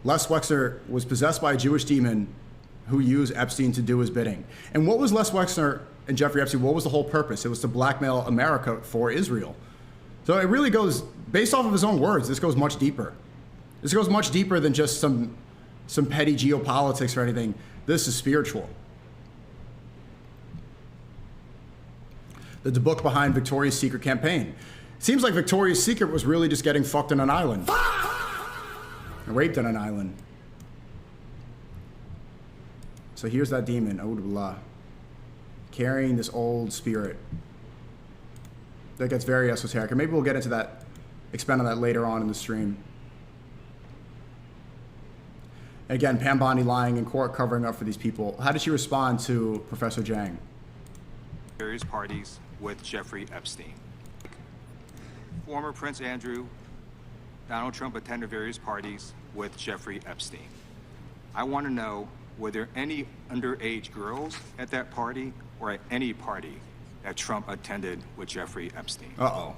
Les Wexner was possessed by a Jewish demon who used Epstein to do his bidding. And what was Les Wexner and Jeffrey Epstein, what was the whole purpose? It was to blackmail America for Israel. So it really goes, based off of his own words, this goes much deeper. This goes much deeper than just some petty geopolitics or anything. This is spiritual. The book behind Victoria's Secret campaign. Seems like Victoria's Secret was really just getting fucked on an island. Raped on an island. So here's that demon, Oudullah, carrying this old spirit that gets very esoteric. And maybe we'll get into that, expand on that later on in the stream. Again, Pam Bondi lying in court, covering up for these people. How did she respond to Professor Jang? Various parties with Jeffrey Epstein. Former Prince Andrew, Donald Trump attended various parties with Jeffrey Epstein. I want to know, were there any underage girls at that party or at any party that Trump attended with Jeffrey Epstein? Uh-oh.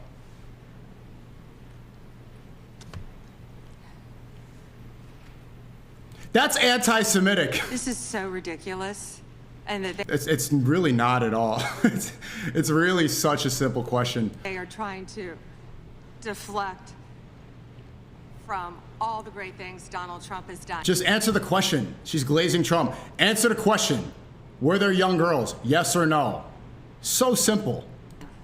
That's anti-Semitic. This is so ridiculous. And that It's really not at all. It's really such a simple question. they are trying to deflect from all the great things Donald Trump has done. Just answer the question. She's glazing Trump. Answer the question. Were there young girls? Yes or no? So simple.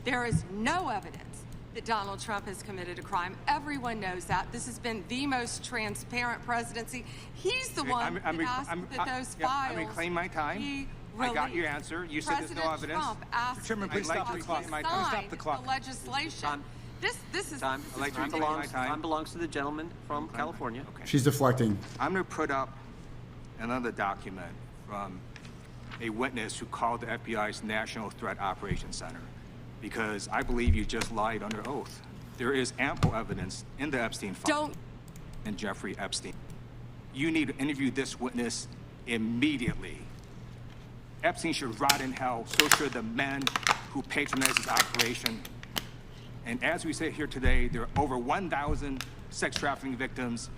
There is no evidence that Donald Trump has committed a crime. Everyone knows that. This has been the most transparent presidency. He's the one that asked that those files. I'm reclaiming my time. I got your answer. You said there's no evidence. Trump asked Chairman, please stop the clock. Stop the clock. The legislation. This is Time belongs to the gentleman from California. Okay. She's deflecting. I'm going to put up another document from a witness who called the FBI's National Threat Operations Center, because I believe you just lied under oath. There is ample evidence in the Epstein file and Jeffrey Epstein. You need to interview this witness immediately. Epstein should rot in hell, so should the men who patronized his operation. And as we sit here today, there are over 1,000 sex trafficking victims,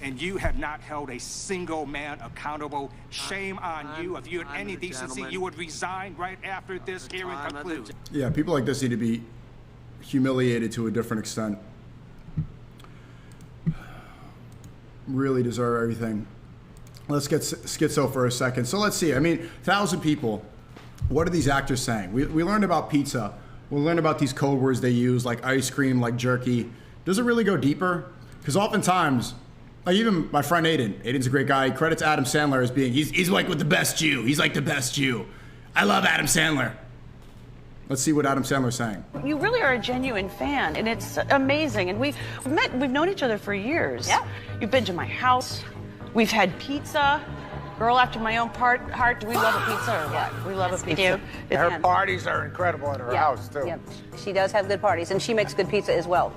and you have not held a single man accountable. Shame on you. If you had any decency, you would resign right after this hearing concludes. Yeah, people like this need to be humiliated to a different extent. Really deserve everything. Let's get schizo for a second. So let's see. I mean, 1,000 people. What are these actors saying? We learned about pizza. We learned about these code words they use, like ice cream, like jerky. Does it really go deeper? Because oftentimes, like even my friend Aiden's a great guy. He credits Adam Sandler as being, he's like with the best Jew. He's like the best Jew. I love Adam Sandler. Let's see what Adam Sandler's saying. You really are a genuine fan, and it's amazing. And we've known each other for years. Yeah. You've been to my house. We've had pizza. Girl after my own heart. Do we love a pizza or what? We love a pizza. We do. Her parties are incredible at her house, too. Yeah, she does have good parties, and she makes good pizza as well.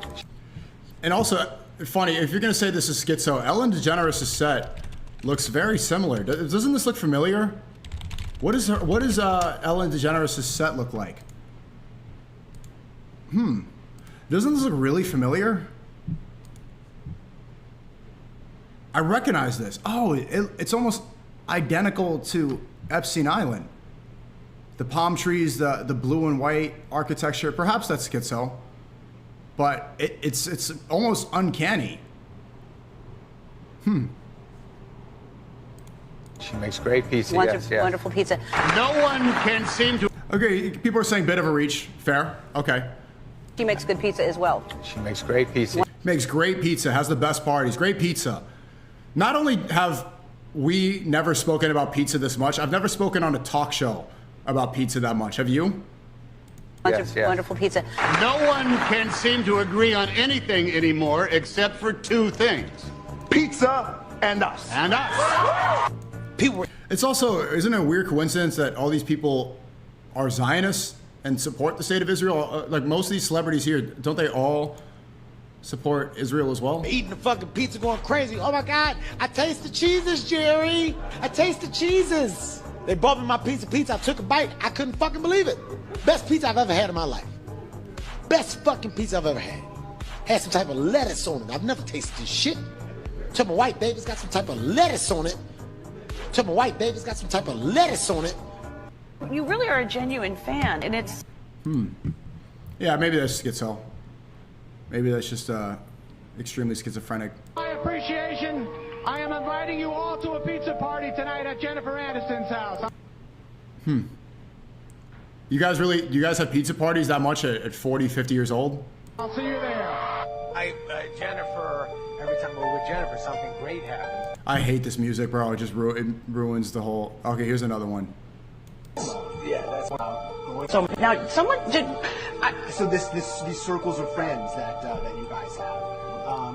And also, funny, if you're going to say this is schizo, Ellen DeGeneres' set looks very similar. Doesn't this look familiar? What does Ellen DeGeneres' set look like? Doesn't this look really familiar? I recognize this. Oh, it's almost identical to Epstein Island. The palm trees, the blue and white architecture. Perhaps that's schizo, but it's almost uncanny. She makes great pizza, Wonderful pizza. No one can seem to... Okay, people are saying bit of a reach. Fair. Okay. She makes good pizza as well. She makes great pizza. Makes great pizza, has the best parties. Great pizza. Not only have we never spoken about pizza this much, I've never spoken on a talk show about pizza that much. Have you? Wonderful pizza. No one can seem to agree on anything anymore except for two things. Pizza and us. And us. It's also, isn't it a weird coincidence that all these people are Zionists and support the state of Israel? Like most of these celebrities here, don't they all support Israel as well? Eating the fucking pizza, going crazy. Oh my God, I taste the cheeses, Jerry. I taste the cheeses. They brought me my piece of pizza. I took a bite. I couldn't fucking believe it. Best pizza I've ever had in my life. Best fucking pizza I've ever had. Had some type of lettuce on it. I've never tasted this shit. Tell my white baby's got some type of lettuce on it. Tell my white baby's got some type of lettuce on it. You really are a genuine fan, and it's... Yeah, maybe that's schizo. Maybe that's just extremely schizophrenic. My appreciation, I am inviting you all to a pizza party tonight at Jennifer Aniston's house. You guys have pizza parties that much at 40, 50 years old? I'll see you there. Jennifer, every time we're with Jennifer, something great happens. I hate this music, bro. It just ruins the whole... Okay, here's another one. Yeah, that's what I'm going So now, someone did... So these circles of friends that you guys have,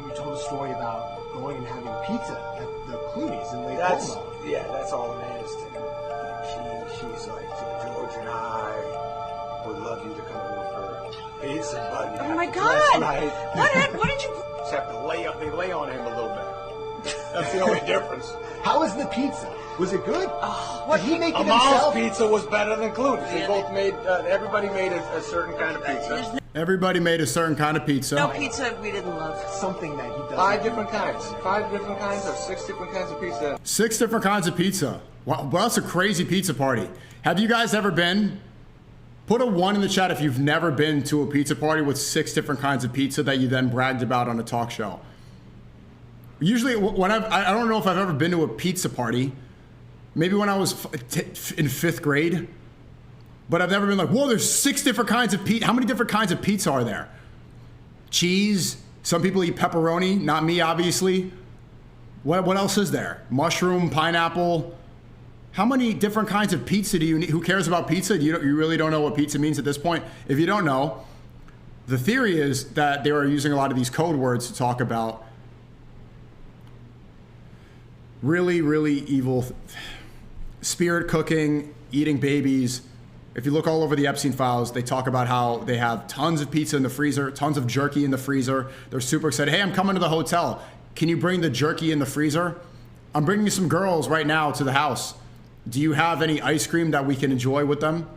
you told a story about going and having pizza at the Clooney's in Lake Como. Yeah, that's all Aniston. She's like, George and I would love you to come over for pizza, buddy. Oh my God! What did you... Just have to they lay on him a little bit. That's the only difference. How was the pizza? Was it good? Did he make it Amal's himself? pizza was better than Clooney's. They both made, everybody made a certain kind of pizza. Everybody made a certain kind of pizza. No pizza we didn't love. Something that he does. 5 different kinds. 5 different kinds or 6 different kinds of pizza. 6 different kinds of pizza. Wow, well, that's a crazy pizza party. Have you guys ever been? Put a 1 in the chat if you've never been to a pizza party with 6 different kinds of pizza that you then bragged about on a talk show. Usually, when I don't know if I've ever been to a pizza party. Maybe when I was in 5th grade. But I've never been like, whoa, there's 6 different kinds of pizza. How many different kinds of pizza are there? Cheese. Some people eat pepperoni. Not me, obviously. What else is there? Mushroom, pineapple. How many different kinds of pizza do you need? Who cares about pizza? You really don't know what pizza means at this point? If you don't know, the theory is that they are using a lot of these code words to talk about really, really evil spirit cooking, eating babies. If you look all over the Epstein files, they talk about how they have tons of pizza in the freezer, tons of jerky in the freezer. They're super excited. Hey, I'm coming to the hotel. Can you bring the jerky in the freezer? I'm bringing some girls right now to the house. Do you have any ice cream that we can enjoy with them?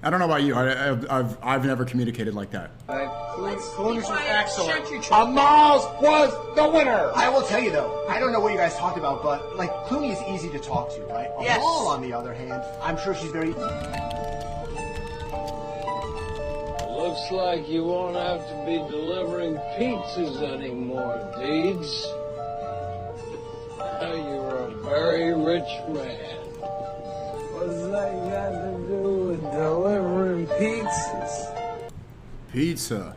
I don't know about you. I've never communicated like that. Clooney's was excellent. Amal's was the winner. I will tell you though, I don't know what you guys talked about, but like Clooney is easy to talk to, right? Yes. Amal, on the other hand, I'm sure she's very. Looks like you won't have to be delivering pizzas anymore, Deeds. Now you're a very rich man. What's that got to do with delivering pizzas? Pizza.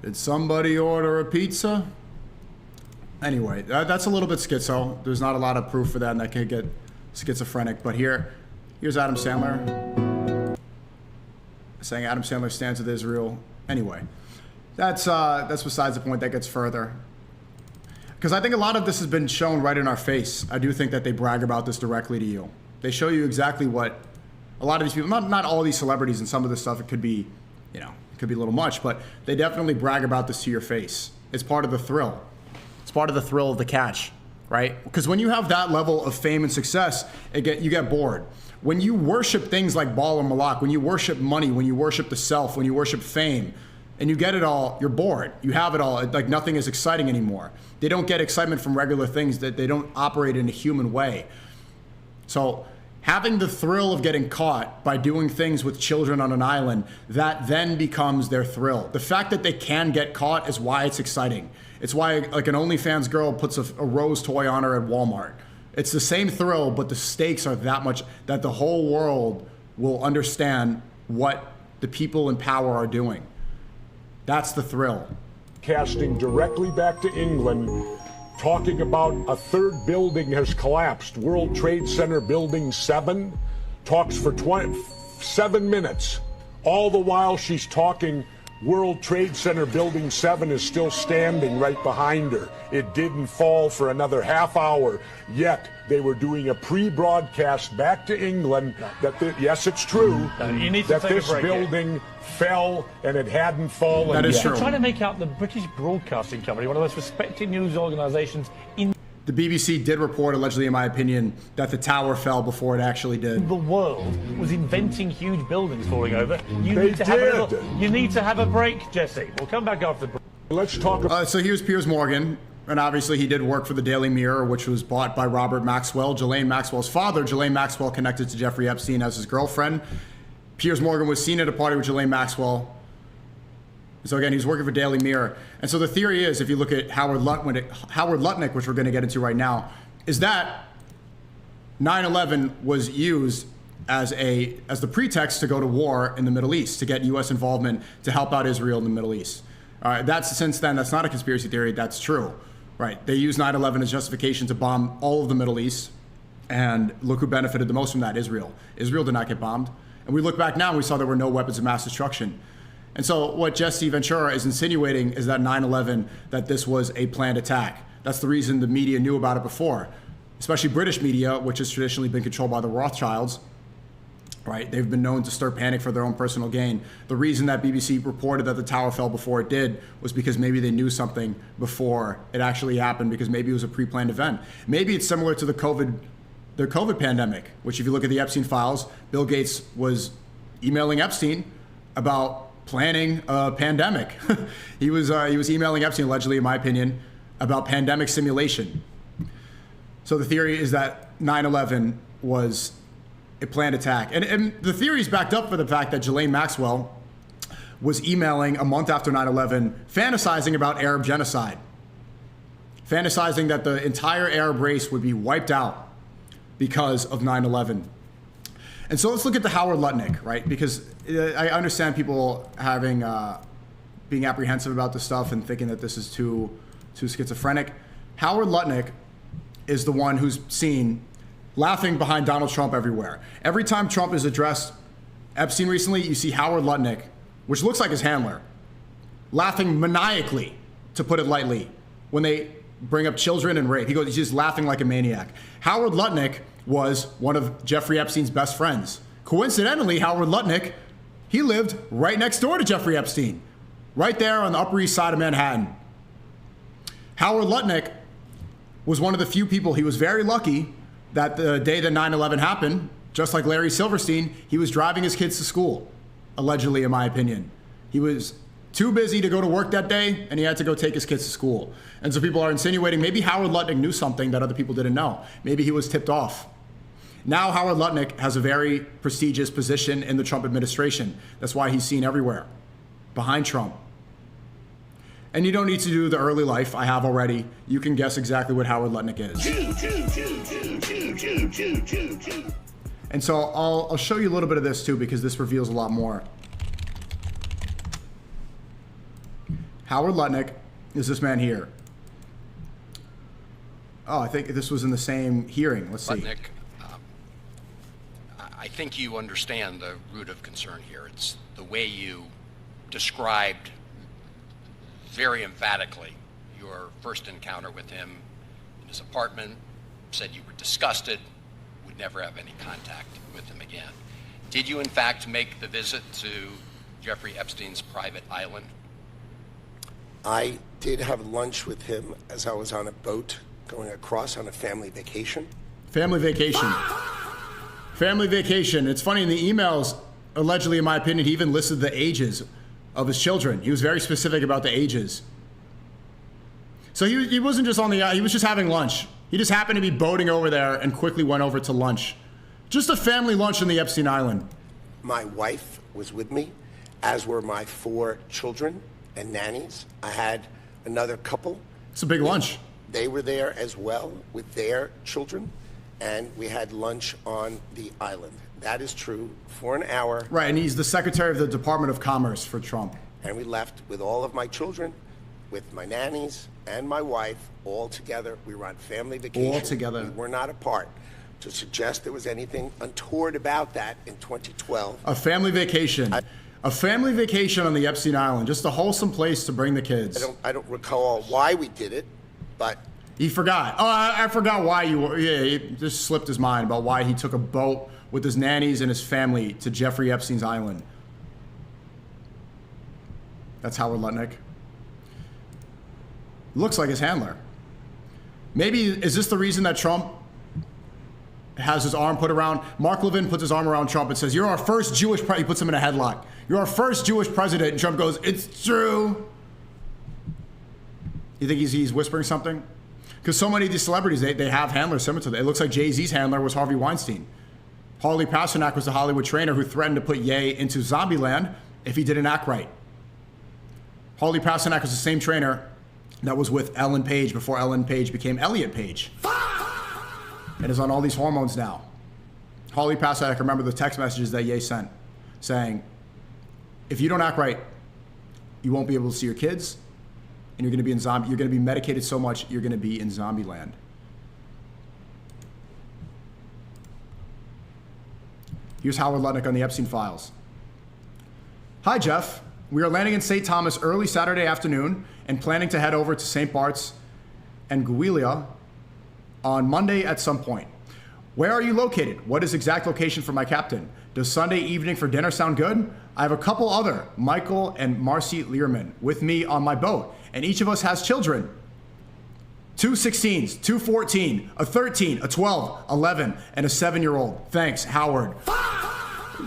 Did somebody order a pizza? Anyway, that's a little bit schizo. There's not a lot of proof for that, and that can get schizophrenic. But here's Adam Sandler saying Adam Sandler stands with Israel. Anyway, that's besides the point. That gets further. Because I think a lot of this has been shown right in our face. I do think that they brag about this directly to you. They show you exactly what a lot of these people, not all these celebrities and some of this stuff, it could be, it could be a little much, but they definitely brag about this to your face. It's part of the thrill. It's part of the thrill of the catch, right? Because when you have that level of fame and success, you get bored. When you worship things like Baal and Malak, when you worship money, when you worship the self, when you worship fame, and you get it all, you're bored. You have it all, like nothing is exciting anymore. They don't get excitement from regular things, that they don't operate in a human way. So having the thrill of getting caught by doing things with children on an island, that then becomes their thrill. The fact that they can get caught is why it's exciting. It's why like an OnlyFans girl puts a Rose toy on her at Walmart. It's the same thrill, but the stakes are that much that the whole world will understand what the people in power are doing. That's the thrill. broadcasting directly back to England, talking about a third building has collapsed. World Trade Center Building 7 talks for 7 minutes. All the while she's talking, World Trade Center Building 7 is still standing right behind her. It didn't fall for another half hour, yet they were doing a pre-broadcast back to England that, yes, it's true, that this building fell and it hadn't fallen That is yet. true. Trying to make out the British Broadcasting Company, one of the most respected news organisations in The BBC did report, allegedly in my opinion, that the tower fell before it actually did. the world was inventing huge buildings falling over. You They need to have did. you need to have a break, Jesse. We'll come back after the break. Let's talk about... So here's Piers Morgan, and obviously he did work for the Daily Mirror, which was bought by Robert Maxwell, Ghislaine Maxwell's father. Ghislaine Maxwell connected to Jeffrey Epstein as his girlfriend. Piers Morgan was seen at a party with Ghislaine Maxwell. So again, he's working for Daily Mirror. And so the theory is, if you look at Howard Lutnick, which we're going to get into right now, is that 9/11 was used as the pretext to go to war in the Middle East, to get U.S. involvement to help out Israel in the Middle East. Since then, that's not a conspiracy theory. That's true, right? They used 9/11 as justification to bomb all of the Middle East, and look who benefited the most from that: Israel. Israel did not get bombed, and we look back now and we saw there were no weapons of mass destruction. And so what Jesse Ventura is insinuating is that 9/11, that this was a planned attack. That's the reason the media knew about it before, especially British media, which has traditionally been controlled by the Rothschilds. Right? They've been known to stir panic for their own personal gain. The reason that BBC reported that the tower fell before it did was because maybe they knew something before it actually happened, because maybe it was a pre-planned event. Maybe it's similar to the COVID pandemic, which if you look at the Epstein files, Bill Gates was emailing Epstein about planning a pandemic. he was emailing Epstein, allegedly, in my opinion, about pandemic simulation. So the theory is that 9/11 was a planned attack. And the theory is backed up for the fact that Ghislaine Maxwell was emailing a month after 9/11, fantasizing about Arab genocide, fantasizing that the entire Arab race would be wiped out because of 9/11. And so let's look at the Howard Lutnick, right? Because I understand people being apprehensive about this stuff and thinking that this is too schizophrenic. Howard Lutnick is the one who's seen laughing behind Donald Trump everywhere. Every time Trump has addressed Epstein recently, you see Howard Lutnick, which looks like his handler, laughing maniacally, to put it lightly, when they bring up children and rape. He's just laughing like a maniac. Howard Lutnick was one of Jeffrey Epstein's best friends. Coincidentally, Howard Lutnick, he lived right next door to Jeffrey Epstein, right there on the Upper East Side of Manhattan. Howard Lutnick was one of the few people, he was very lucky that the day that 9/11 happened, just like Larry Silverstein, he was driving his kids to school, allegedly, in my opinion. He was too busy to go to work that day, and he had to go take his kids to school. And so people are insinuating maybe Howard Lutnick knew something that other people didn't know. Maybe he was tipped off. Now Howard Lutnick has a very prestigious position in the Trump administration. That's why he's seen everywhere, behind Trump. And you don't need to do the early life. I have already. You can guess exactly what Howard Lutnick is. And so I'll show you a little bit of this too, because this reveals a lot more. Howard Lutnick is this man here. Oh, I think this was in the same hearing. Let's see. Lutnick, I think you understand the root of concern here. It's the way you described very emphatically your first encounter with him in his apartment, said you were disgusted, would never have any contact with him again. Did you in fact make the visit to Jeffrey Epstein's private island? I did have lunch with him as I was on a boat going across on a family vacation. Family vacation. Family vacation. It's funny, in the emails, allegedly, in my opinion, he even listed the ages of his children. He was very specific about the ages. So he wasn't just on the, he was just having lunch. He just happened to be boating over there and quickly went over to lunch. Just a family lunch on the Epstein Island. My wife was with me, as were my 4 children and nannies. I had another couple. It's a big lunch. They were there as well with their children, and we had lunch on the island. That is true, for an hour. Right, and he's the Secretary of the Department of Commerce for Trump. And we left with all of my children, with my nannies and my wife all together. We were on family vacation. All together. We were not apart. To suggest there was anything untoward about that in 2012. A family vacation. A family vacation on the Epstein Island. Just a wholesome place to bring the kids. I don't recall why we did it, but... He forgot. Oh, I forgot why you were... Yeah, it just slipped his mind about why he took a boat with his nannies and his family to Jeffrey Epstein's island. That's Howard Lutnick. Looks like his handler. Maybe, is this the reason that Trump has his arm put around? Mark Levin puts his arm around Trump and says, "You're our first Jewish president." He puts him in a headlock. "You're our first Jewish president." And Trump goes, "It's true." You think he's whispering something? Because so many of these celebrities, they have handlers similar to that. It looks like Jay-Z's handler was Harvey Weinstein. Harley Pasternak was the Hollywood trainer who threatened to put Ye into Zombieland if he didn't act right. Harley Pasternak was the same trainer that was with Ellen Page before Ellen Page became Elliot Page. And is on all these hormones now. Harley Pasternak, remember the text messages that Ye sent saying, if you don't act right, you won't be able to see your kids, and you're going to be in you're going to be medicated so much, you're going to be in zombie land. Here's Howard Lutnick on the Epstein files. "Hi, Jeff. We are landing in St. Thomas early Saturday afternoon and planning to head over to St. Bart's and Guilia on Monday at some point. Where are you located? What is exact location for my captain? Does Sunday evening for dinner sound good? I have a couple other, Michael and Marcy Learman, with me on my boat, and each of us has children. 2 16s, 2 14, a 13, a 12, 11, and a 7-year-old. Thanks, Howard."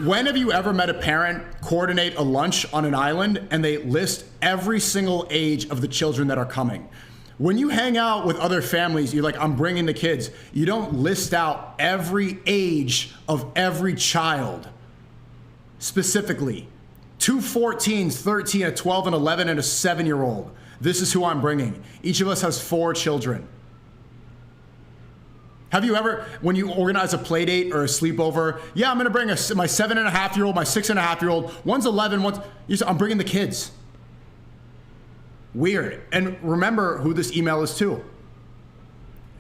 When have you ever met a parent coordinate a lunch on an island and they list every single age of the children that are coming? When you hang out with other families, you're like, "I'm bringing the kids." You don't list out every age of every child specifically. 2 14s, 13, a 12, and 11, and a 7-year-old. This is who I'm bringing. Each of us has 4 children. Have you ever, when you organize a play date or a sleepover, "Yeah, I'm going to bring my 7.5-year-old, my 6.5-year-old, one's 11, I'm bringing the kids." Weird. And remember who this email is to.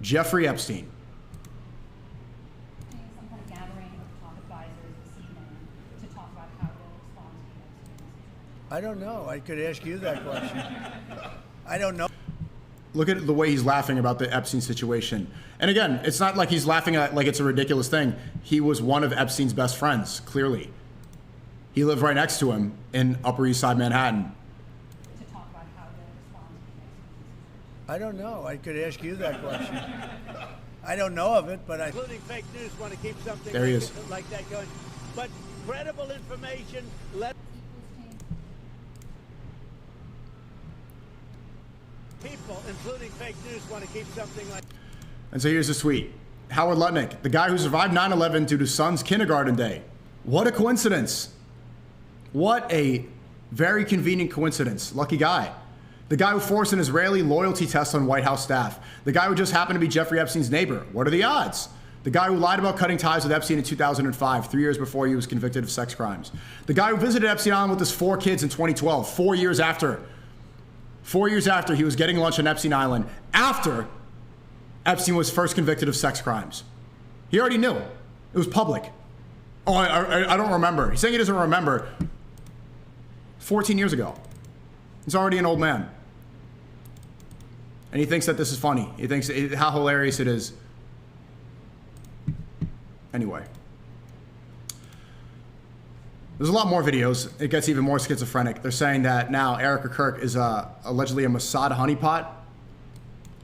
Jeffrey Epstein. I don't know. I could ask you that question. I don't know. Look at the way he's laughing about the Epstein situation. And again, it's not like he's laughing at like it's a ridiculous thing. He was one of Epstein's best friends, clearly. He lived right next to him in Upper East Side Manhattan. I don't know. I could ask you that question. I don't know of it, but including fake news, want to keep something there he is. Like that going. But credible information, people, including fake news, want to keep something like. And so here's the tweet. Howard Lutnick, the guy who survived 9/11 due to son's kindergarten day. What a coincidence. What a very convenient coincidence. Lucky guy. The guy who forced an Israeli loyalty test on White House staff. The guy who just happened to be Jeffrey Epstein's neighbor. What are the odds? The guy who lied about cutting ties with Epstein in 2005, 3 years before he was convicted of sex crimes. The guy who visited Epstein Island with his 4 kids in 2012, 4 years after. 4 years after he was getting lunch on Epstein Island, after Epstein was first convicted of sex crimes. He already knew. It was public. Oh, I don't remember. He's saying he doesn't remember. 14 years ago. He's already an old man. And he thinks that this is funny. He thinks how hilarious it is. Anyway. There's a lot more videos. It gets even more schizophrenic. They're saying that now Erica Kirk is allegedly a Mossad honeypot.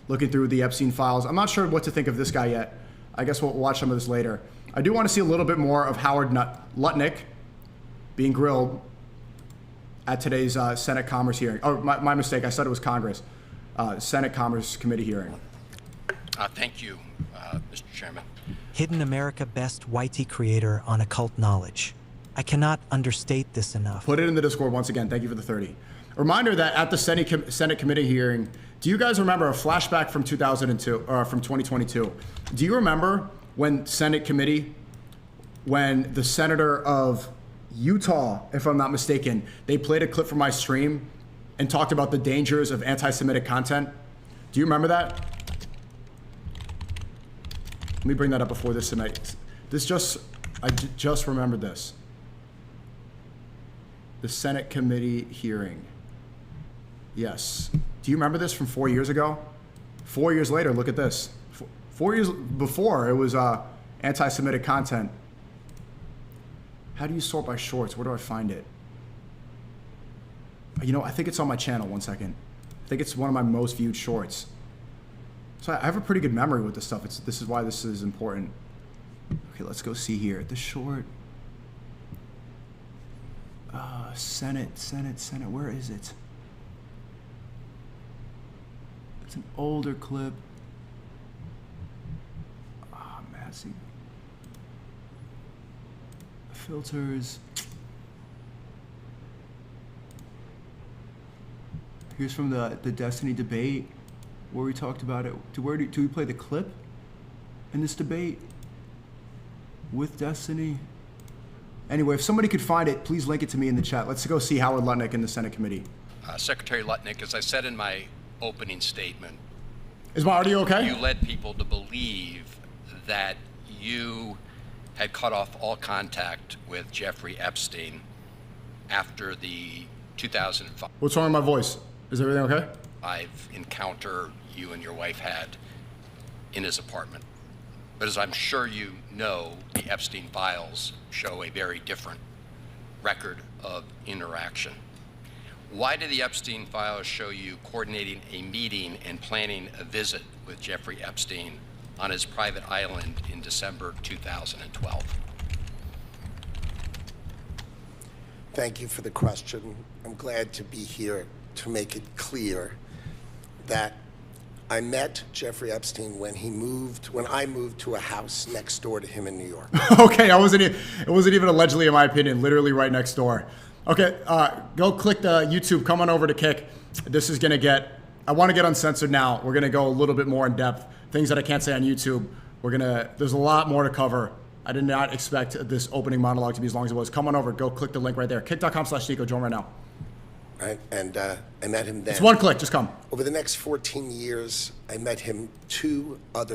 Looking through the Epstein files. I'm not sure what to think of this guy yet. I guess we'll watch some of this later. I do want to see a little bit more of Howard Lutnick being grilled at today's Senate Commerce hearing. Oh, my mistake. I said it was Congress. Senate Commerce Committee hearing. Thank you, Mr. Chairman. Hidden America Best YT Creator on Occult Knowledge. I cannot understate this enough. Put it in the Discord once again. Thank you for the 30. A reminder that at the Senate Committee hearing, do you guys remember a flashback from 2002 or from 2022? Do you remember when Senate Committee, when the senator of Utah, if I'm not mistaken, they played a clip from my stream and talked about the dangers of anti-Semitic content. Do you remember that? Let me bring that up before this tonight. I just remembered this. The Senate committee hearing. Yes. Do you remember this from 4 years ago? 4 years later, look at this. 4 years before, it was anti-Semitic content. How do you sort by shorts? Where do I find it? You know, I think it's on my channel. One second. I think it's one of my most viewed shorts. So I have a pretty good memory with this stuff. This is why this is important. Okay, let's go see here. The short. Senate. Where is it? It's an older clip. Massey. Filters. Here's from the Destiny debate where we talked about it. Do we play the clip in this debate with Destiny? Anyway, if somebody could find it, please link it to me in the chat. Let's go see Howard Lutnick in the Senate committee. Secretary Lutnick, as I said in my opening statement, is my audio okay? You led people to believe that you had cut off all contact with Jeffrey Epstein after the 2005. What's wrong with my voice? Is everything okay? Encounter you and your wife had in his apartment. But as I'm sure you know, the Epstein files show a very different record of interaction. Why did the Epstein files show you coordinating a meeting and planning a visit with Jeffrey Epstein on his private island in December 2012? Thank you for the question. I'm glad to be here to make it clear that I met Jeffrey Epstein when I moved to a house next door to him in New York. Okay, it wasn't even allegedly, in my opinion, literally right next door. Okay, go click the YouTube, come on over to Kick. This is gonna I wanna get uncensored now. We're gonna go a little bit more in depth. Things that I can't say on YouTube. There's a lot more to cover. I did not expect this opening monologue to be as long as it was. Come on over, go click the link right there. Kick.com/SNEAKO, join right now. Right, and I met him then. It's one click, just come. Over the next 14 years, I met him 2 other